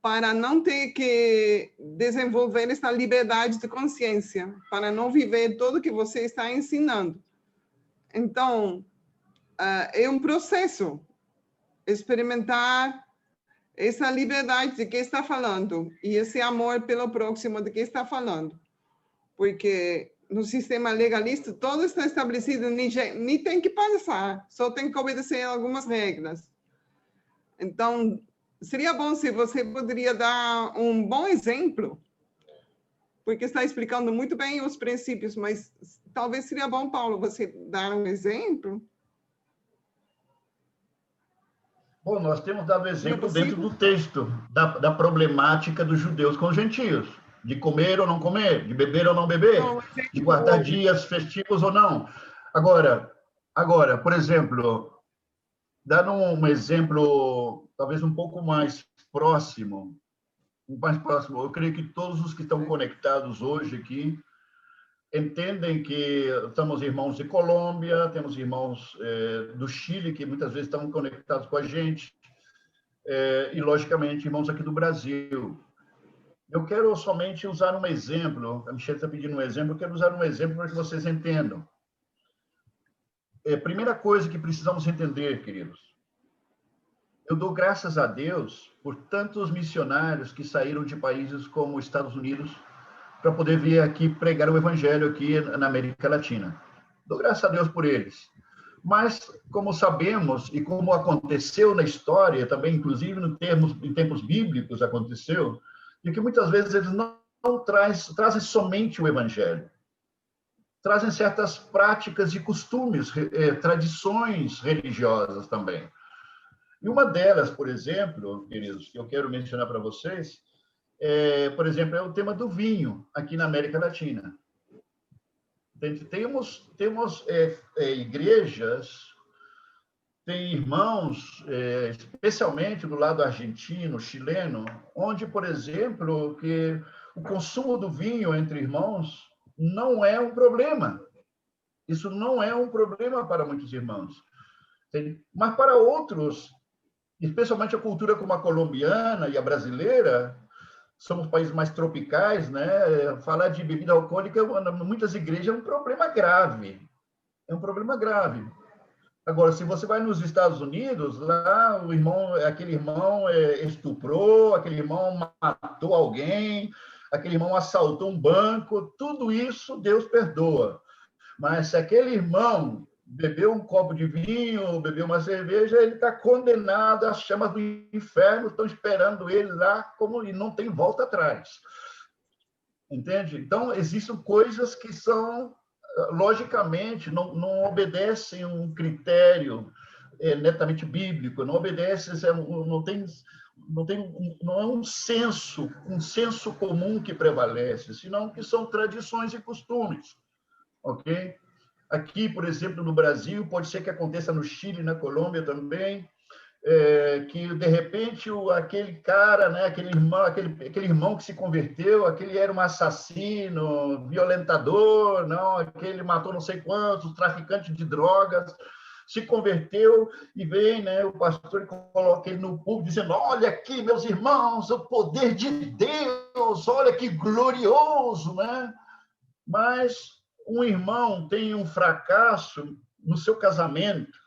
Speaker 5: para não ter que desenvolver essa liberdade de consciência, para não viver tudo que você está ensinando. Então, é um processo experimentar essa liberdade de que está falando e esse amor pelo próximo de que está falando. Porque no sistema legalista, tudo está estabelecido, nem tem que passar, só tem que obedecer algumas regras. Então, seria bom se você poderia dar um bom exemplo, porque está explicando muito bem os princípios, mas talvez seria bom, Paulo, você dar um exemplo.
Speaker 1: Bom, nós temos dado
Speaker 5: Não é
Speaker 1: exemplo dentro
Speaker 5: possível?
Speaker 1: do texto da problemática dos judeus com os gentios, de comer ou não comer, de beber ou não beber,
Speaker 5: Não, a
Speaker 1: de
Speaker 5: gente
Speaker 1: guardar
Speaker 5: ouve.
Speaker 1: dias festivos ou não. Agora, por exemplo, dando um exemplo talvez um pouco mais próximo, eu creio que todos os que estão conectados hoje aqui entendem que temos irmãos de Colômbia, temos irmãos do Chile, que muitas vezes estão conectados com a gente, e, logicamente, irmãos aqui do Brasil. Eu quero somente usar um exemplo, a Michelle está pedindo um exemplo, eu quero usar um exemplo para que vocês entendam. Primeira coisa que precisamos entender, queridos, eu dou graças a Deus por tantos missionários que saíram de países como os Estados Unidos para poder vir aqui pregar o evangelho aqui na América Latina. Dou graças a Deus por eles. Mas, como sabemos, e como aconteceu na história, também, inclusive, em tempos bíblicos aconteceu, de que muitas vezes eles não trazem somente o evangelho. Trazem certas práticas e costumes, tradições religiosas também. E uma delas, por exemplo, queridos, que eu quero mencionar para vocês, por exemplo, é o tema do vinho aqui na América Latina. Temos igrejas, tem irmãos, especialmente do lado argentino, chileno, onde, por exemplo, que o consumo do vinho entre irmãos não é um problema. Isso não é um problema para muitos irmãos. Mas para outros, especialmente a cultura como a colombiana e a brasileira, somos países mais tropicais, né? Falar de bebida alcoólica, em muitas igrejas, é um problema grave. É um problema grave. Agora, se você vai nos Estados Unidos, lá aquele irmão estuprou, aquele irmão matou alguém, aquele irmão assaltou um banco, tudo isso Deus perdoa. Mas se aquele irmão bebeu um copo de vinho, bebeu uma cerveja, ele está condenado, as chamas do inferno estão esperando ele lá, e não tem volta atrás. Entende? Então, existem coisas que são, logicamente, não obedecem um critério netamente bíblico, não obedecem, não é um senso comum que prevalece, senão que são tradições e costumes. Ok? Aqui, por exemplo, no Brasil, pode ser que aconteça no Chile, na Colômbia também, que, de repente, aquele cara, né, aquele irmão que se converteu, aquele era um assassino, violentador, não, aquele matou não sei quantos, traficante de drogas, se converteu e vem, né, o pastor coloca ele no púlpito dizendo: olha aqui, meus irmãos, o poder de Deus, olha que glorioso, né? Mas um irmão tem um fracasso no seu casamento,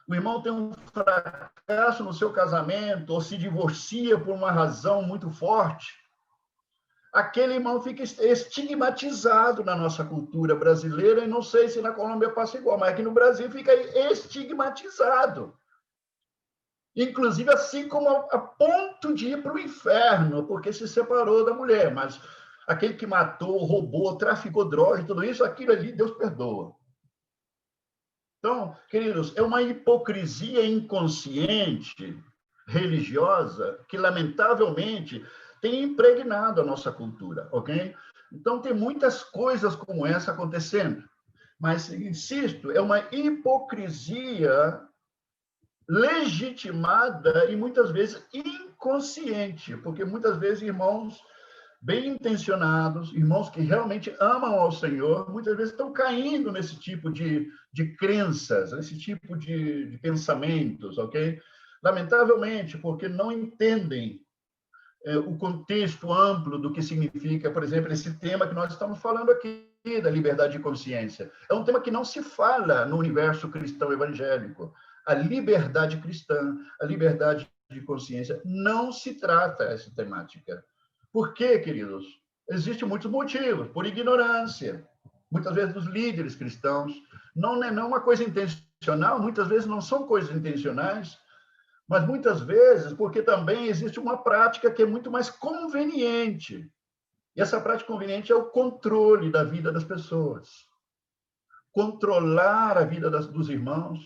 Speaker 1: o irmão tem um fracasso no seu casamento, ou se divorcia por uma razão muito forte, aquele irmão fica estigmatizado na nossa cultura brasileira, e não sei se na Colômbia passa igual, mas aqui no Brasil fica estigmatizado. Inclusive, assim como a ponto de ir para o inferno, porque se separou da mulher, mas aquele que matou, roubou, traficou droga, tudo isso, aquilo ali, Deus perdoa. Então, queridos, é uma hipocrisia inconsciente, religiosa, que, lamentavelmente, tem impregnado a nossa cultura, ok? Então, tem muitas coisas como essa acontecendo. Mas, insisto, é uma hipocrisia legitimada e, muitas vezes, inconsciente, porque, muitas vezes, irmãos bem intencionados, irmãos que realmente amam ao Senhor, muitas vezes estão caindo nesse tipo de crenças, nesse tipo de pensamentos, ok? Lamentavelmente, porque não entendem o contexto amplo do que significa, por exemplo, esse tema que nós estamos falando aqui, da liberdade de consciência. É um tema que não se fala no universo cristão evangélico. A liberdade cristã, a liberdade de consciência, não se trata essa temática. Por quê, queridos? Existem muitos motivos. Por ignorância, muitas vezes dos líderes cristãos. Não é uma coisa intencional, muitas vezes não são coisas intencionais, mas muitas vezes porque também existe uma prática que é muito mais conveniente. E essa prática conveniente é o controle da vida das pessoas. Controlar a vida dos irmãos,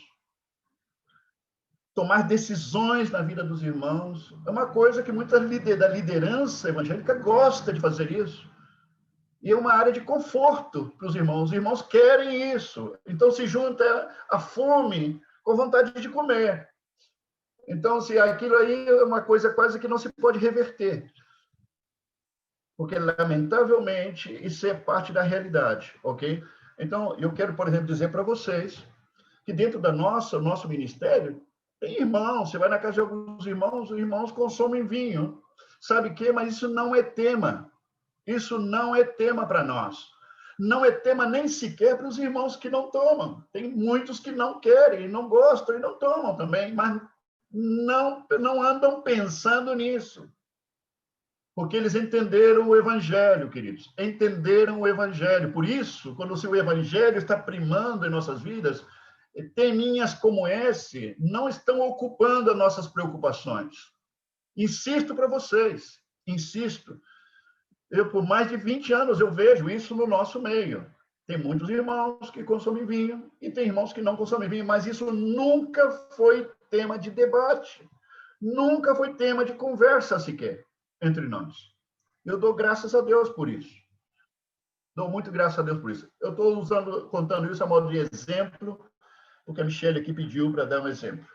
Speaker 1: tomar decisões na vida dos irmãos. É uma coisa que muita da liderança evangélica gosta de fazer isso. E é uma área de conforto para os irmãos. Os irmãos querem isso. Então, se junta a fome com vontade de comer. Então, se aquilo aí é uma coisa quase que não se pode reverter. Porque, lamentavelmente, isso é parte da realidade, ok? Então, eu quero, por exemplo, dizer para vocês que dentro do nosso ministério, tem irmãos, você vai na casa de alguns irmãos, os irmãos consomem vinho. Sabe o quê? Mas isso não é tema. Isso não é tema para nós. Não é tema nem sequer para os irmãos que não tomam. Tem muitos que não querem, não gostam e não tomam também, mas não andam pensando nisso. Porque eles entenderam o Evangelho, queridos. Entenderam o Evangelho. Por isso, quando o Evangelho está primando em nossas vidas, teminhas como esse não estão ocupando as nossas preocupações. Insisto para vocês, insisto. Por mais de 20 anos, eu vejo isso no nosso meio. Tem muitos irmãos que consomem vinho e tem irmãos que não consomem vinho, mas isso nunca foi tema de debate, nunca foi tema de conversa sequer entre nós. Eu dou graças a Deus por isso. Dou muito graças a Deus por isso. Eu estou contando isso a modo de exemplo, porque a Michelle aqui pediu para dar um exemplo.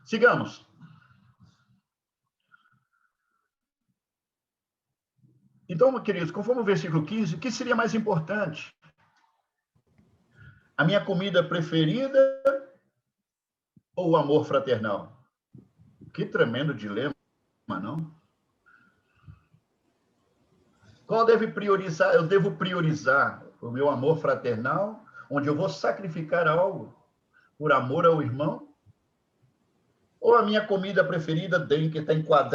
Speaker 1: Sigamos. Então, queridos, conforme o versículo 15, o que seria mais importante? A minha comida preferida ou o amor fraternal? Que tremendo dilema, não? Qual deve priorizar? Eu devo priorizar o meu amor fraternal, onde eu vou sacrificar algo por amor ao irmão? Ou a minha comida preferida tem que estar enquadrada